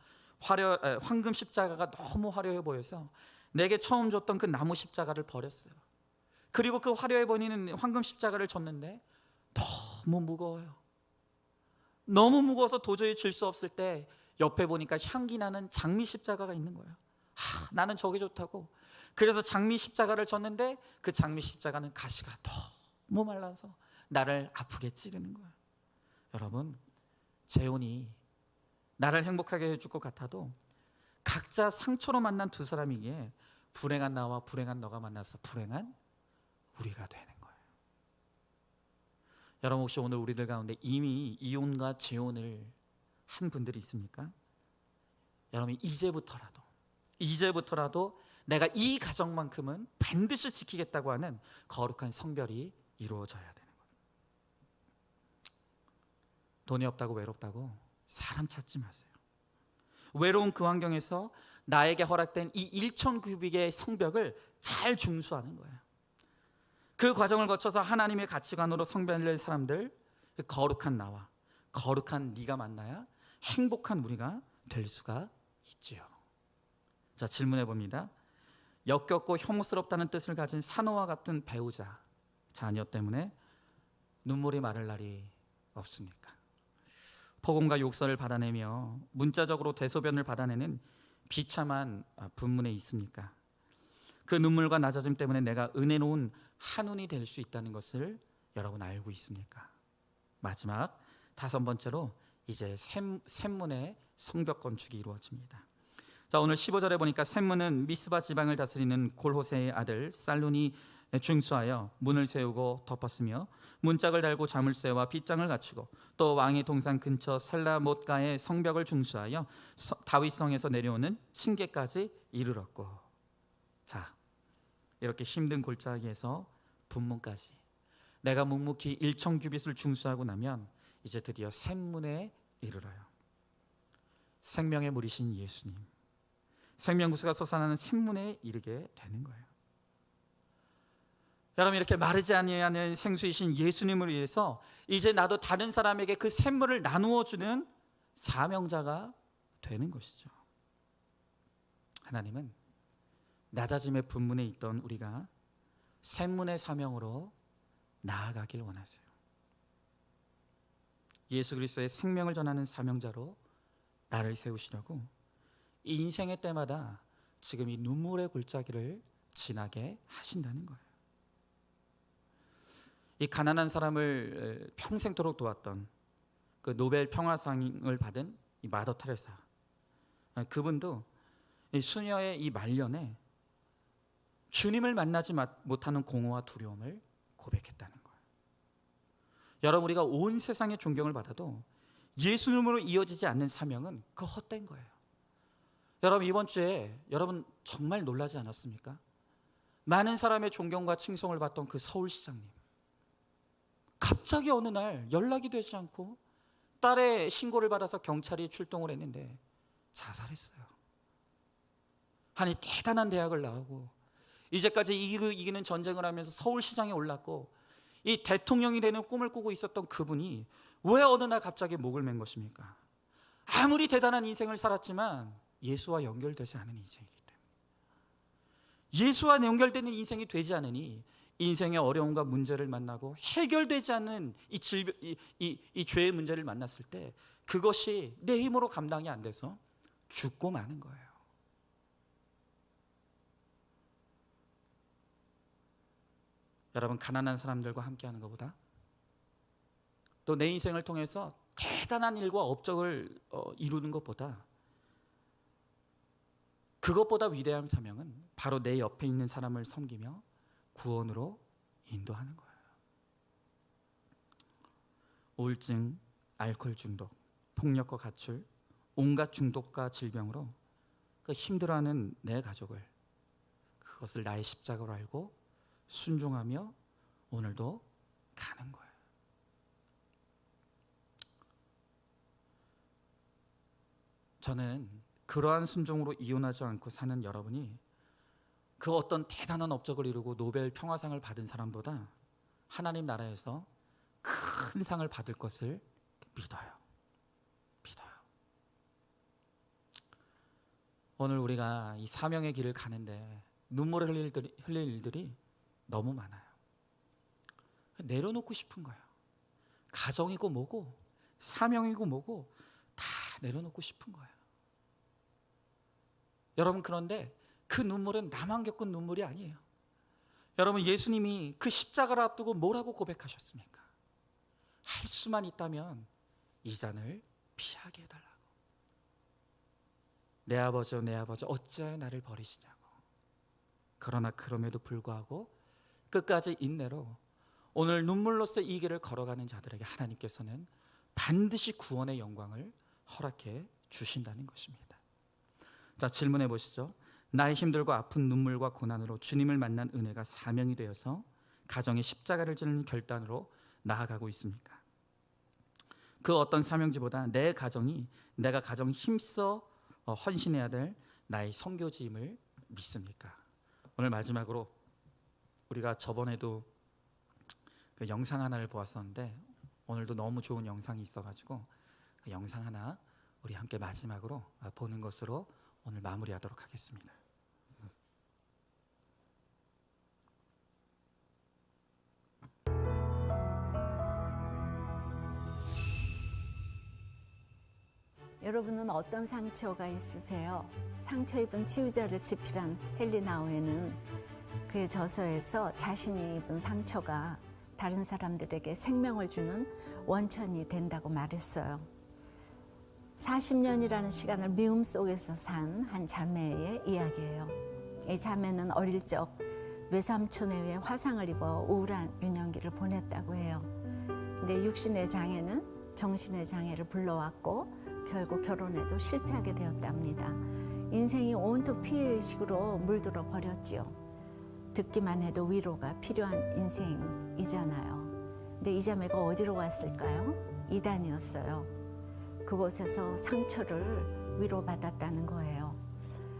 황금 십자가가 너무 화려해 보여서 내게 처음 줬던 그 나무 십자가를 버렸어요. 그리고 그 화려해 보이는 황금 십자가를 줬는데 너무 무거워요. 너무 무거워서 도저히 줄 수 없을 때 옆에 보니까 향기 나는 장미 십자가가 있는 거예요. 나는 저게 좋다고. 그래서 장미 십자가를 줬는데 그 장미 십자가는 가시가 너무 말라서 나를 아프게 찌르는 거예요. 여러분 재혼이 나를 행복하게 해줄 것 같아도 각자 상처로 만난 두 사람이기에 불행한 나와 불행한 너가 만나서 불행한 우리가 되는 거예요. 여러분 혹시 오늘 우리들 가운데 이미 이혼과 재혼을 한 분들이 있습니까? 여러분 이제부터라도 내가 이 가정만큼은 반드시 지키겠다고 하는 거룩한 성별이 이루어져야 되는 거예요. 돈이 없다고 외롭다고 사람 찾지 마세요. 외로운 그 환경에서 나에게 허락된 이 1,000규빅의 성벽을 잘 중수하는 거예요. 그 과정을 거쳐서 하나님의 가치관으로 성별된 사람들, 그 거룩한 나와 거룩한 네가 만나야 행복한 우리가 될 수가 있지요. 자, 질문해 봅니다. 역겹고 혐오스럽다는 뜻을 가진 산호와 같은 배우자, 자녀 때문에 눈물이 마를 날이 없습니까? 폭언과 욕설을 받아내며 문자적으로 대소변을 받아내는 비참한 분문에 있습니까? 그 눈물과 낮아짐 때문에 내가 은혜로운 한운이 될 수 있다는 것을 여러분 알고 있습니까? 마지막 5번째로 이제 셈문의 성벽 건축이 이루어집니다. 자, 오늘 15절에 보니까 셈문은 미스바 지방을 다스리는 골호세의 아들 살룬이 중수하여 문을 세우고 덮었으며 문짝을 달고 자물쇠와 빗장을 갖추고 또 왕의 동산 근처 셀라못가의 성벽을 중수하여 다윗성에서 내려오는 층계까지 이르렀고. 자, 이렇게 힘든 골짜기에서 분문까지 내가 묵묵히 1,000규빗을 중수하고 나면 이제 드디어 셈문에 이르러요. 생명의 물이신 예수님, 생명구수가 솟아나는 샘문에 이르게 되는 거예요. 여러분, 이렇게 마르지 아니하는 생수이신 예수님을 위해서 이제 나도 다른 사람에게 그 샘물을 나누어 주는 사명자가 되는 것이죠. 하나님은 낮아짐의 분문에 있던 우리가 샘문의 사명으로 나아가길 원하세요. 예수 그리스도의 생명을 전하는 사명자로 나를 세우시려고 이 인생의 때마다 지금 이 눈물의 골짜기를 지나게 하신다는 거예요. 이 가난한 사람을 평생토록 도왔던 그 노벨 평화상을 받은 이 마더 테레사, 그분도 이 수녀의 이 말년에 주님을 만나지 못하는 공허와 두려움을 고백했다는 거예요. 여러분, 우리가 온 세상의 존경을 받아도 예수님으로 이어지지 않는 사명은 그 헛된 거예요. 여러분, 이번 주에 여러분 정말 놀라지 않았습니까? 많은 사람의 존경과 칭송을 받던 그 서울시장님, 갑자기 어느 날 연락이 되지 않고 딸의 신고를 받아서 경찰이 출동을 했는데 자살했어요. 아니, 대단한 대학을 나오고 이제까지 이기는 전쟁을 하면서 서울시장에 올랐고 이 대통령이 되는 꿈을 꾸고 있었던 그분이 왜 어느 날 갑자기 목을 맨 것입니까? 아무리 대단한 인생을 살았지만 예수와 연결되지 않은 인생이기 때문에, 예수와 연결되는 인생이 되지 않으니 인생의 어려움과 문제를 만나고 해결되지 않는 이 죄의 문제를 만났을 때 그것이 내 힘으로 감당이 안 돼서 죽고 마는 거예요. 여러분, 가난한 사람들과 함께하는 것보다 또 내 인생을 통해서 대단한 일과 업적을 이루는 것보다, 그것보다 위대한 사명은 바로 내 옆에 있는 사람을 섬기며 구원으로 인도하는 거예요. 우울증, 알코올 중독, 폭력과 가출, 온갖 중독과 질병으로 그 힘들어하는 내 가족을, 그것을 나의 십자가로 알고 순종하며 오늘도 가는 거예요. 저는 그러한 순종으로 이혼하지 않고 사는 여러분이 그 어떤 대단한 업적을 이루고 노벨 평화상을 받은 사람보다 하나님 나라에서 큰 상을 받을 것을 믿어요. 오늘 우리가 이 사명의 길을 가는데 눈물을 흘릴 일들이 너무 많아요. 내려놓고 싶은 거예요. 가정이고 뭐고 사명이고 뭐고 다 내려놓고 싶은 거예요. 여러분, 그런데 그 눈물은 나만 겪은 눈물이 아니에요. 여러분, 예수님이 그 십자가를 앞두고 뭐라고 고백하셨습니까? 할 수만 있다면 이 잔을 피하게 해달라고. 내 아버지여, 내 아버지, 어찌하여 나를 버리시냐고. 그러나 그럼에도 불구하고 끝까지 인내로 오늘 눈물로써 이 길을 걸어가는 자들에게 하나님께서는 반드시 구원의 영광을 허락해 주신다는 것입니다. 자, 질문해 보시죠. 나의 힘들고 아픈 눈물과 고난으로 주님을 만난 은혜가 사명이 되어서 가정의 십자가를 지는 결단으로 나아가고 있습니까? 그 어떤 사명지보다 내가 가정 힘써 헌신해야 될 나의 선교지임을 믿습니까? 오늘 마지막으로 우리가 저번에도 그 영상 하나를 보았었는데 오늘도 너무 좋은 영상이 있어가지고 그 영상 하나 우리 함께 마지막으로 보는 것으로 오늘 마무리하도록 하겠습니다. 여러분은 어떤 상처가 있으세요? 상처 입은 치유자를 집필한 헨리 나우에는 그의 저서에서 자신이 입은 상처가 다른 사람들에게 생명을 주는 원천이 된다고 말했어요. 40년이라는 시간을 미움 속에서 산 한 자매의 이야기예요. 이 자매는 어릴 적 외삼촌에 의해 화상을 입어 우울한 유년기를 보냈다고 해요. 근데 육신의 장애는 정신의 장애를 불러왔고 결국 결혼에도 실패하게 되었답니다. 인생이 온통 피해의식으로 물들어 버렸지요. 듣기만 해도 위로가 필요한 인생이잖아요. 근데 이 자매가 어디로 왔을까요? 이단이었어요. 그곳에서 상처를 위로받았다는 거예요.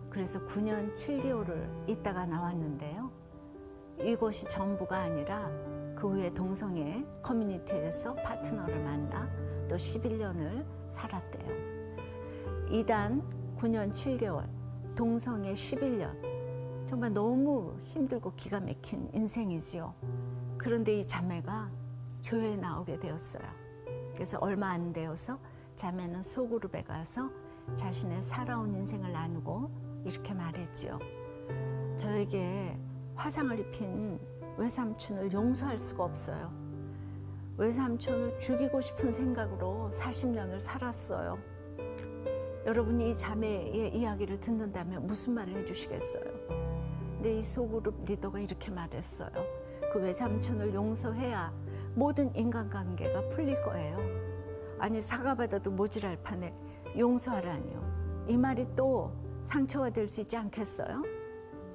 그래서 9년 7개월을 있다가 나왔는데요. 이곳이 전부가 아니라 그 후에 동성애 커뮤니티에서 파트너를 만나 또 11년을 살았대요. 이단 9년 7개월, 동성애 11년. 정말 너무 힘들고 기가 막힌 인생이지요. 그런데 이 자매가 교회에 나오게 되었어요. 그래서 얼마 안 되어서 자매는 소그룹에 가서 자신의 살아온 인생을 나누고 이렇게 말했지요. 저에게 화상을 입힌 외삼촌을 용서할 수가 없어요. 외삼촌을 죽이고 싶은 생각으로 40년을 살았어요. 여러분이 이 자매의 이야기를 듣는다면 무슨 말을 해주시겠어요? 근데 이 소그룹 리더가 이렇게 말했어요. 그 외삼촌을 용서해야 모든 인간관계가 풀릴 거예요. 아니 사과받아도 모질할 판에 용서하라니요. 이 말이 또 상처가 될 수 있지 않겠어요?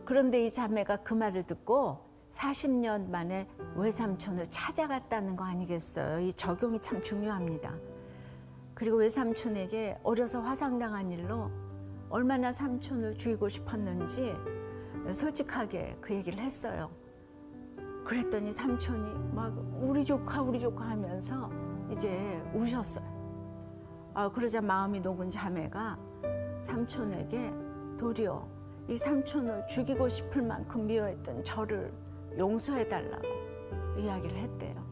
그런데 이 자매가 그 말을 듣고 40년 만에 외삼촌을 찾아갔다는 거 아니겠어요? 이 적용이 참 중요합니다. 그리고 외삼촌에게 어려서 화상당한 일로 얼마나 삼촌을 죽이고 싶었는지 솔직하게 그 얘기를 했어요. 그랬더니 삼촌이 막 우리 조카 하면서 이제 우셨어요. 그러자 마음이 녹은 자매가 삼촌에게 도리어 이 삼촌을 죽이고 싶을 만큼 미워했던 저를 용서해달라고 이야기를 했대요.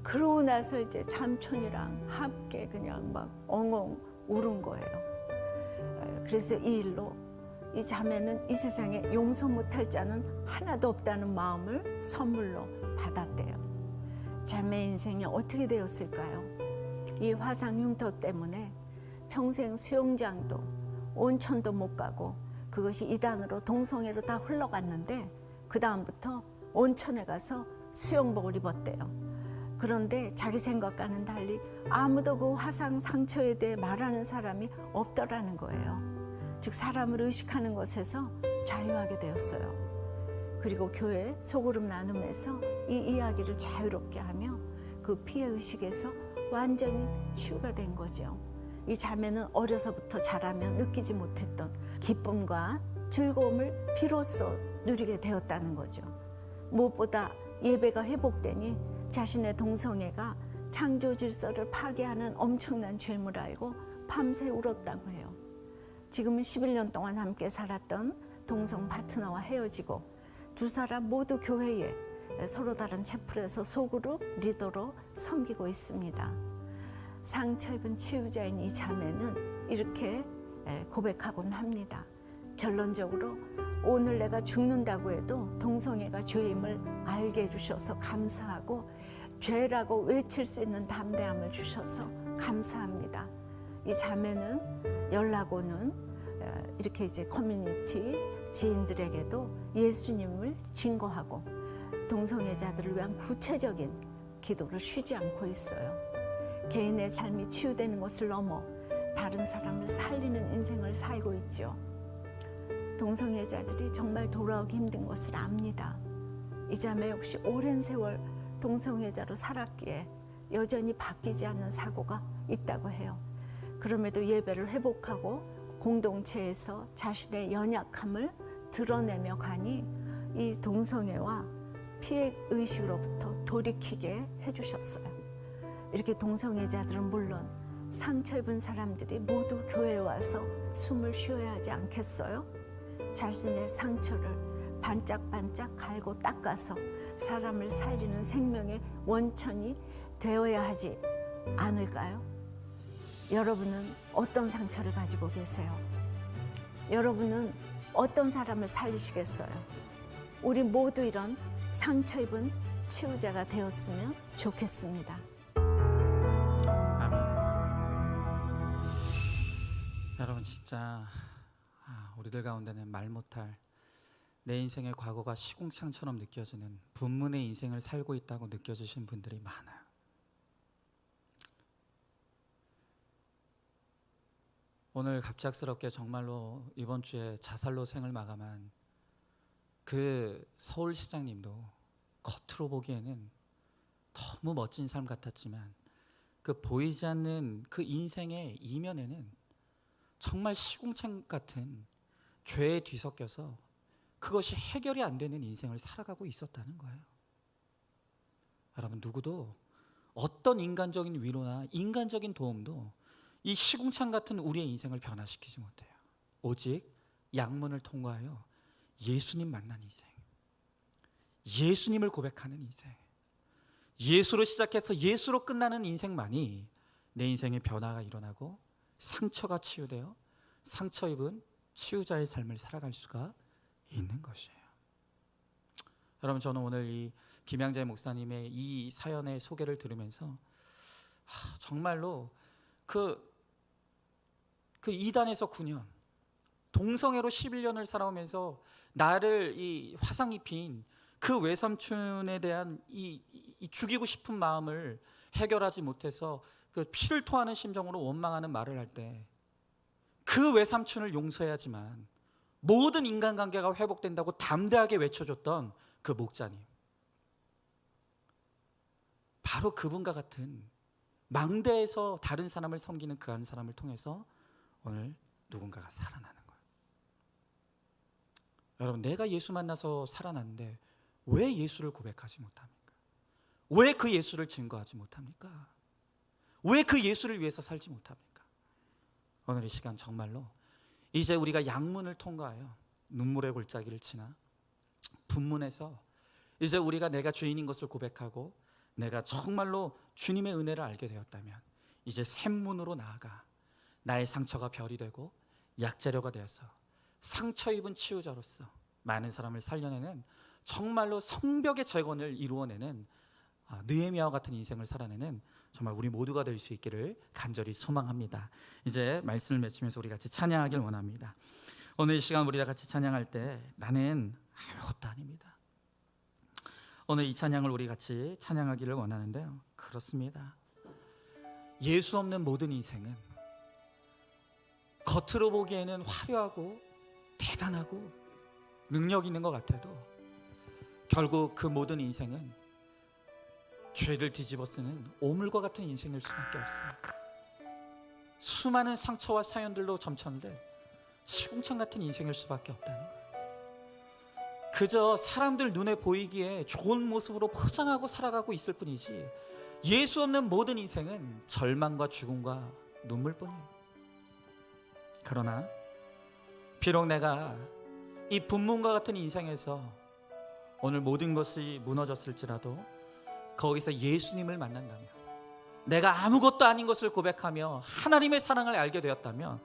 그러고 나서 이제 삼촌이랑 함께 그냥 막 엉엉 울은 거예요. 그래서 이 일로 이 자매는 이 세상에 용서 못할 자는 하나도 없다는 마음을 선물로 받았대요. 자매 인생이 어떻게 되었을까요? 이 화상 흉터 때문에 평생 수영장도 온천도 못 가고 그것이 이단으로 동성애로 다 흘러갔는데 그 다음부터 온천에 가서 수영복을 입었대요. 그런데 자기 생각과는 달리 아무도 그 화상 상처에 대해 말하는 사람이 없더라는 거예요. 즉 사람을 의식하는 것에서 자유하게 되었어요. 그리고 교회 소그룹 나눔에서 이 이야기를 자유롭게 하며 그 피해의식에서 완전히 치유가 된 거죠. 이 자매는 어려서부터 자라며 느끼지 못했던 기쁨과 즐거움을 비로소 누리게 되었다는 거죠. 무엇보다 예배가 회복되니 자신의 동성애가 창조 질서를 파괴하는 엄청난 죄물 알고 밤새 울었다고 해요. 지금은 11년 동안 함께 살았던 동성 파트너와 헤어지고 두 사람 모두 교회에 서로 다른 채플에서 소그룹 리더로 섬기고 있습니다. 상처 입은 치유자인 이 자매는 이렇게 고백하곤 합니다. 결론적으로 오늘 내가 죽는다고 해도 동성애가 죄임을 알게 해주셔서 감사하고 죄라고 외칠 수 있는 담대함을 주셔서 감사합니다. 이 자매는 연락 오는 이렇게 이제 커뮤니티 지인들에게도 예수님을 증거하고 동성애자들을 위한 구체적인 기도를 쉬지 않고 있어요. 개인의 삶이 치유되는 것을 넘어 다른 사람을 살리는 인생을 살고 있죠. 동성애자들이 정말 돌아오기 힘든 것을 압니다. 이 자매 역시 오랜 세월 동성애자로 살았기에 여전히 바뀌지 않는 사고가 있다고 해요. 그럼에도 예배를 회복하고 공동체에서 자신의 연약함을 드러내며 가니 이 동성애와 피해 의식으로부터 돌이키게 해주셨어요. 이렇게 동성애자들은 물론 상처 입은 사람들이 모두 교회에 와서 숨을 쉬어야 하지 않겠어요? 자신의 상처를 반짝반짝 갈고 닦아서 사람을 살리는 생명의 원천이 되어야 하지 않을까요? 여러분은 어떤 상처를 가지고 계세요? 여러분은 어떤 사람을 살리시겠어요? 우리 모두 이런 상처 입은 치유자가 되었으면 좋겠습니다. 아멘. 여러분 진짜 우리들 가운데는 말 못할 내 인생의 과거가 시궁창처럼 느껴지는 분문의 인생을 살고 있다고 느껴지신 분들이 많아요. 오늘 갑작스럽게 정말로 이번 주에 자살로 생을 마감한 그 서울시장님도 겉으로 보기에는 너무 멋진 삶 같았지만 그 보이지 않는 그 인생의 이면에는 정말 시궁창 같은 죄에 뒤섞여서 그것이 해결이 안 되는 인생을 살아가고 있었다는 거예요. 여러분, 누구도 어떤 인간적인 위로나 인간적인 도움도 이 시궁창 같은 우리의 인생을 변화시키지 못해요. 오직 양문을 통과하여 예수님 만난 인생, 예수님을 고백하는 인생, 예수로 시작해서 예수로 끝나는 인생만이 내 인생의 변화가 일어나고 상처가 치유되어 상처 입은 치유자의 삶을 살아갈 수가 있는 것이에요. 여러분, 저는 오늘 이 김양재 목사님의 이 사연의 소개를 들으면서 정말로 그 이단에서 9년, 동성애로 11년을 살아오면서 나를 이 화상 입힌 그 외삼촌에 대한 이 죽이고 싶은 마음을 해결하지 못해서 그 피를 토하는 심정으로 원망하는 말을 할 때 그 외삼촌을 용서해야지만 모든 인간관계가 회복된다고 담대하게 외쳐줬던 그 목자님, 바로 그분과 같은 망대에서 다른 사람을 섬기는 그 한 사람을 통해서 오늘 누군가가 살아나는 거예요. 여러분, 내가 예수 만나서 살아났는데 왜 예수를 고백하지 못합니까? 왜 그 예수를 증거하지 못합니까? 왜 그 예수를 위해서 살지 못합니까? 오늘 이 시간 정말로 이제 우리가 양문을 통과하여 눈물의 골짜기를 지나 분문에서 이제 우리가 내가 죄인인 것을 고백하고 내가 정말로 주님의 은혜를 알게 되었다면 이제 샘문으로 나아가 나의 상처가 별이 되고 약재료가 되어서 상처 입은 치유자로서 많은 사람을 살려내는 정말로 성벽의 재건을 이루어내는 느헤미야와 같은 인생을 살아내는 정말 우리 모두가 될 수 있기를 간절히 소망합니다. 이제 말씀을 맺으면서 우리 같이 찬양하길 원합니다. 오늘 이 시간 우리가 같이 찬양할 때 나는 아무것도 아닙니다. 오늘 이 찬양을 우리 같이 찬양하기를 원하는데요, 그렇습니다. 예수 없는 모든 인생은 겉으로 보기에는 화려하고 대단하고 능력 있는 것 같아도 결국 그 모든 인생은 죄를 뒤집어 쓰는 오물과 같은 인생일 수밖에 없어요. 수많은 상처와 사연들로 점쳤는데 시궁창 같은 인생일 수밖에 없다는 거예요. 그저 사람들 눈에 보이기에 좋은 모습으로 포장하고 살아가고 있을 뿐이지 예수 없는 모든 인생은 절망과 죽음과 눈물뿐이에요. 그러나 비록 내가 이 분문과 같은 인생에서 오늘 모든 것이 무너졌을지라도 거기서 예수님을 만난다면, 내가 아무것도 아닌 것을 고백하며 하나님의 사랑을 알게 되었다면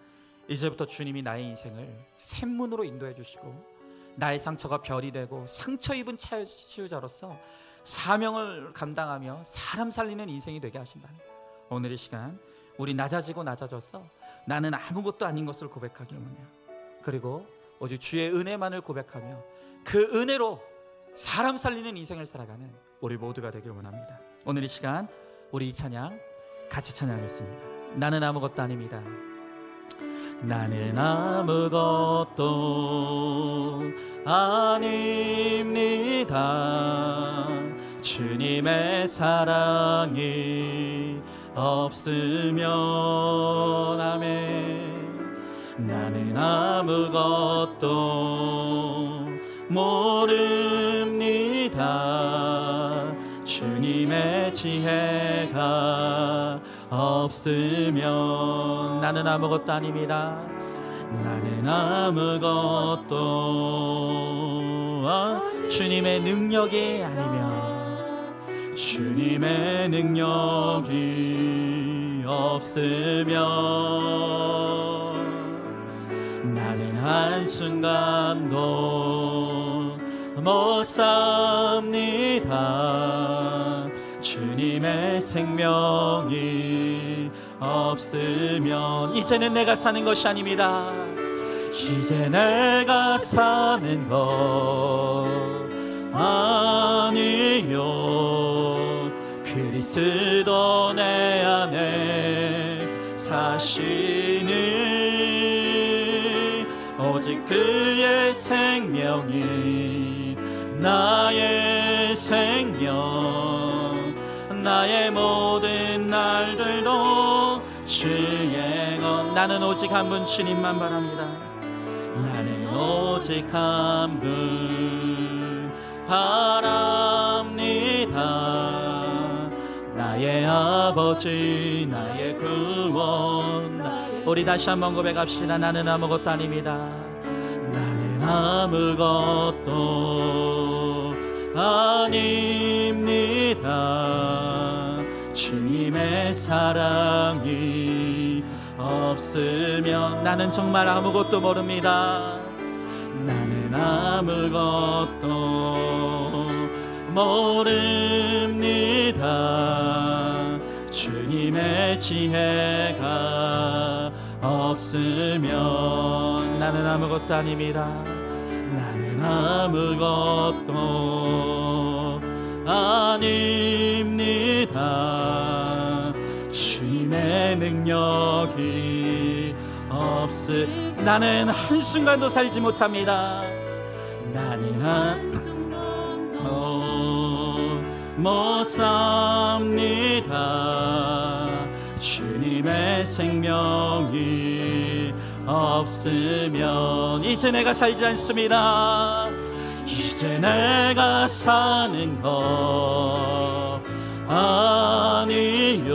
이제부터 주님이 나의 인생을 샘문으로 인도해 주시고 나의 상처가 별이 되고 상처 입은 치유자로서 사명을 감당하며 사람 살리는 인생이 되게 하신다는 거예요. 오늘 이 시간 우리 낮아지고 낮아져서 나는 아무것도 아닌 것을 고백하길 원해요. 그리고 오직 주의 은혜만을 고백하며 그 은혜로 사람 살리는 인생을 살아가는 우리 모두가 되길 원합니다. 오늘 이 시간 우리 이 찬양 같이 찬양하겠습니다. 나는 아무것도 아닙니다. 나는 아무것도 아닙니다. 주님의 사랑이 없으면 아멘. 나는 아무것도 모릅니다. 주님의 지혜가 없으면 나는 아무것도 아닙니다. 나는 아무것도 주님의 능력이 아니면, 주님의 능력이 없으면 나는 한순간도 못 삽니다. 주님의 생명이 없으면 이제는 내가 사는 것이 아닙니다. 이제 내가 사는 것 아니요, 그리스도 내 안에 사시는 오직 그의 생명이 나의 생명, 나의 모든 날들도 주의 것. 나는 오직 한 분 주님만 바랍니다. 나는 오직 한 분 바랍니다. 나의 아버지, 나의 구원. 우리 다시 한번 고백합시다. 나는 아무것도 아닙니다. 나는 아무것도 아닙니다. 주님의 사랑이 없으면 나는 정말 아무것도 모릅니다. 나는 아무것도 모릅니다. 주님의 지혜가 없으면 나는 아무것도 아닙니다. 나는 아무것도 아닙니다. 주님의 능력이 나는 한순간도 살지 못합니다. 나는 한순간도 못 삽니다. 주님의 생명이 없으면 이제 내가 살지 않습니다. 이제 내가 사는 것 아니요,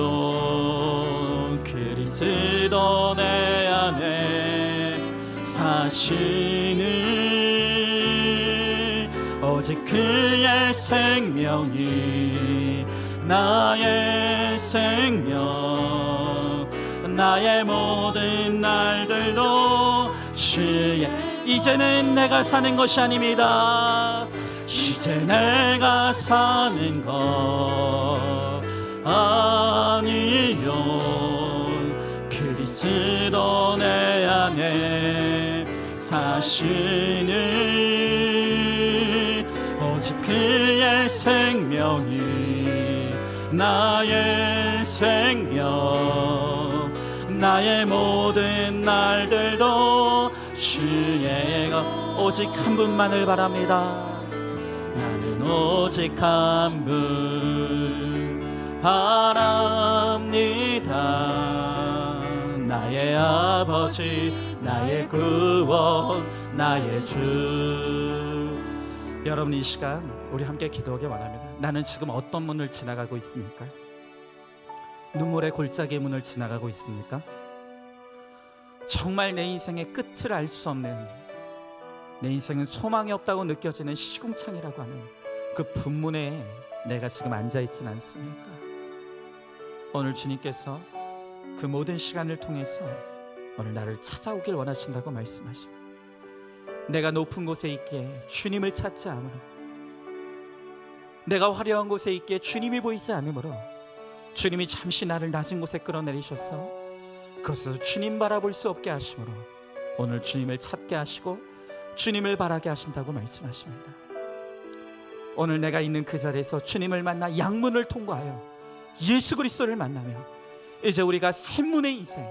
그리스도 내 안에 사시는 오직 그의 생명이 나의 생명, 나의 모든 날들도 주의. 이제는 내가 사는 것이 아닙니다. 이제 내가 사는 것 아니요, 그리스도 내 안에 사시는 오직 그의 생명이 나의 생명, 나의 모든 날들도 주의 것. 오직 한 분만을 바랍니다. 나는 오직 한 분 바랍니다. 나의 아버지, 나의 구원, 나의 주. 여러분, 이 시간 우리 함께 기도하기 원합니다. 나는 지금 어떤 문을 지나가고 있습니까? 눈물의 골짜기의 문을 지나가고 있습니까? 정말 내 인생의 끝을 알 수 없는, 내 인생은 소망이 없다고 느껴지는 시궁창이라고 하는 그 분문에 내가 지금 앉아있지는 않습니까? 오늘 주님께서 그 모든 시간을 통해서 오늘 나를 찾아오길 원하신다고 말씀하십니다. 내가 높은 곳에 있기에 주님을 찾지 않으므로, 내가 화려한 곳에 있기에 주님이 보이지 않으므로 주님이 잠시 나를 낮은 곳에 끌어내리셔서 그것에서 주님 바라볼 수 없게 하심으로 오늘 주님을 찾게 하시고 주님을 바라게 하신다고 말씀하십니다. 오늘 내가 있는 그 자리에서 주님을 만나 양문을 통과하여 예수 그리스도를 만나며 이제 우리가 새 문의 인생,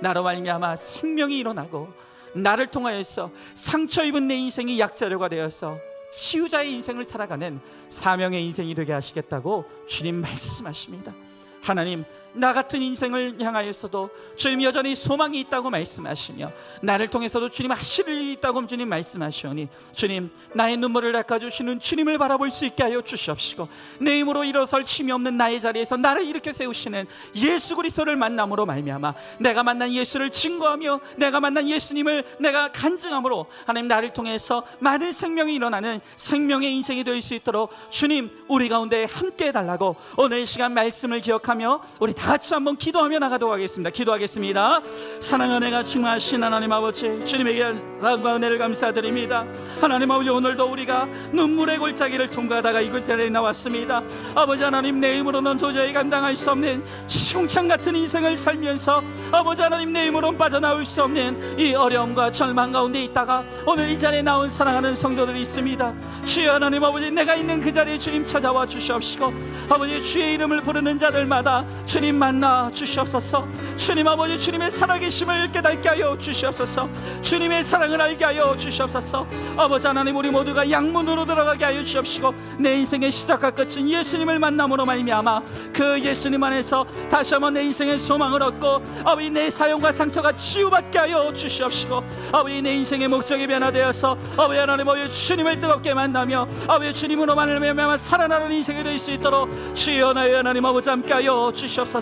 나로 말미암아 생명이 일어나고 나를 통하여서 상처 입은 내 인생이 약자료가 되어서 치유자의 인생을 살아가는 사명의 인생이 되게 하시겠다고 주님 말씀하십니다. 하나님, 나 같은 인생을 향하여서도 주님 여전히 소망이 있다고 말씀하시며 나를 통해서도 주님 하실 일이 있다고 주님 말씀하시오니 주님, 나의 눈물을 닦아주시는 주님을 바라볼 수 있게 하여 주시옵시고 내 힘으로 일어설 힘이 없는 나의 자리에서 나를 일으켜 세우시는 예수 그리스도를 만남으로 말미암아 내가 만난 예수를 증거하며 내가 만난 예수님을 내가 간증함으로 하나님, 나를 통해서 많은 생명이 일어나는 생명의 인생이 될 수 있도록 주님 우리 가운데 함께 해달라고 오늘 이 시간 말씀을 기억하며 우리 다 같이 한번 기도하며 나가도록 하겠습니다. 기도하겠습니다. 사랑하는 은혜가 충만하신 하나님 아버지, 주님에게 사랑과 은혜를 감사드립니다. 하나님 아버지, 오늘도 우리가 눈물의 골짜기를 통과하다가 이곳 자리에 나왔습니다. 아버지 하나님, 내 힘으로는 도저히 감당할 수 없는 흉창 같은 인생을 살면서 아버지 하나님, 내 힘으로는 빠져나올 수 없는 이 어려움과 절망 가운데 있다가 오늘 이 자리에 나온 사랑하는 성도들이 있습니다. 주여 하나님 아버지, 내가 있는 그 자리에 주님 찾아와 주시옵시고 아버지, 주의 이름을 부르는 자들마다 주님 만나 주시옵소서. 주님 아버지, 주님의 살아계심을 깨닫게 하여 주시옵소서. 주님의 사랑을 알게 하여 주시옵소서. 아버지 하나님, 우리 모두가 양문으로 들어가게 하여 주시옵시고 내 인생의 시작과 끝은 예수님을 만남으로 말미암아 그 예수님 안에서 다시 한번 내 인생의 소망을 얻고 아버지, 내 사용과 상처가 치유받게 하여 주시옵시고 아버지, 내 인생의 목적이 변화되어서 아버지 하나님 아버지, 주님을 뜨겁게 만나며 아버지 주님으로 말미암아 살아나는 인생이 될 수 있도록 주여 나의 하나님 아버지 함께 하여 주시옵소서.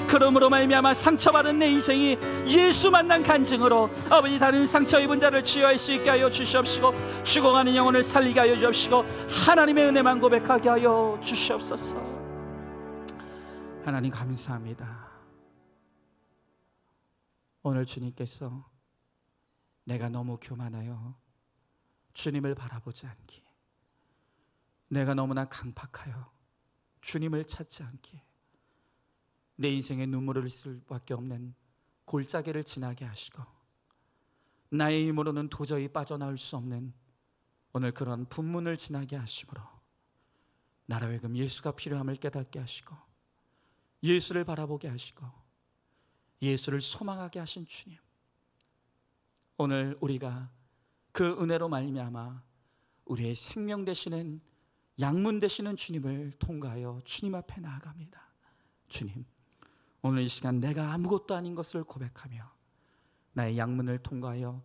그러므로 말미암아 상처받은 내 인생이 예수 만난 간증으로 아버지, 다른 상처 입은 자를 치유할 수 있게 하여 주시옵시고 죽어가는 영혼을 살리게 하여 주시옵시고 하나님의 은혜만 고백하게 하여 주시옵소서. 하나님 감사합니다. 오늘 주님께서 내가 너무 교만하여 주님을 바라보지 않기, 내가 너무나 강팍하여 주님을 찾지 않기, 내 인생에 눈물을 흘릴 수밖에 없는 골짜기를 지나게 하시고 나의 힘으로는 도저히 빠져나올 수 없는 오늘 그런 분문을 지나게 하심으로 나로 하여금 예수가 필요함을 깨닫게 하시고 예수를 바라보게 하시고 예수를 소망하게 하신 주님, 오늘 우리가 그 은혜로 말미암아 우리의 생명 되시는 양문 되시는 주님을 통과하여 주님 앞에 나아갑니다. 주님, 오늘 이 시간 내가 아무것도 아닌 것을 고백하며 나의 양문을 통과하여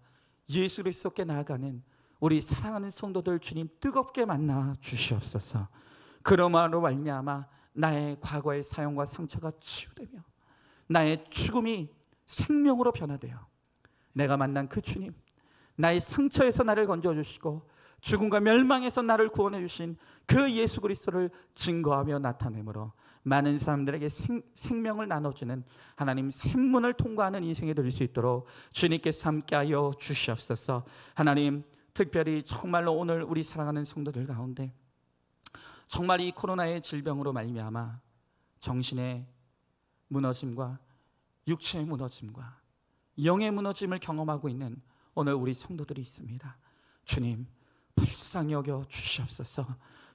예수 그리스도께 나아가는 우리 사랑하는 성도들 주님 뜨겁게 만나 주시옵소서. 그러므로 말미암아 나의 과거의 사용과 상처가 치유되며 나의 죽음이 생명으로 변화되어 내가 만난 그 주님, 나의 상처에서 나를 건져주시고 죽음과 멸망에서 나를 구원해 주신 그 예수 그리스도를 증거하며 나타내므로 많은 사람들에게 생명을 나눠주는 하나님 샘문을 통과하는 인생이 될 수 있도록 주님께서 함께하여 주시옵소서. 하나님, 특별히 정말로 오늘 우리 사랑하는 성도들 가운데 정말 이 코로나의 질병으로 말미암아 정신의 무너짐과 육체의 무너짐과 영의 무너짐을 경험하고 있는 오늘 우리 성도들이 있습니다. 주님, 불쌍히 여겨 주시옵소서.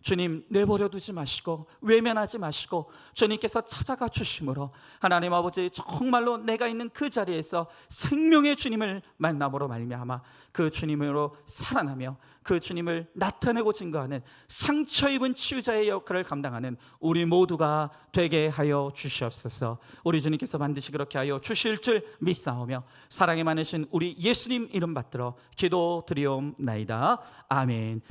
주님, 내버려 두지 마시고 외면하지 마시고 주님께서 찾아가 주심으로 하나님 아버지, 정말로 내가 있는 그 자리에서 생명의 주님을 만남으로 말미암아 그 주님으로 살아나며 그 주님을 나타내고 증거하는 상처 입은 치유자의 역할을 감당하는 우리 모두가 되게 하여 주시옵소서. 우리 주님께서 반드시 그렇게 하여 주실 줄 믿사오며 사랑이 많으신 우리 예수님 이름 받들어 기도드리옵나이다. 아멘.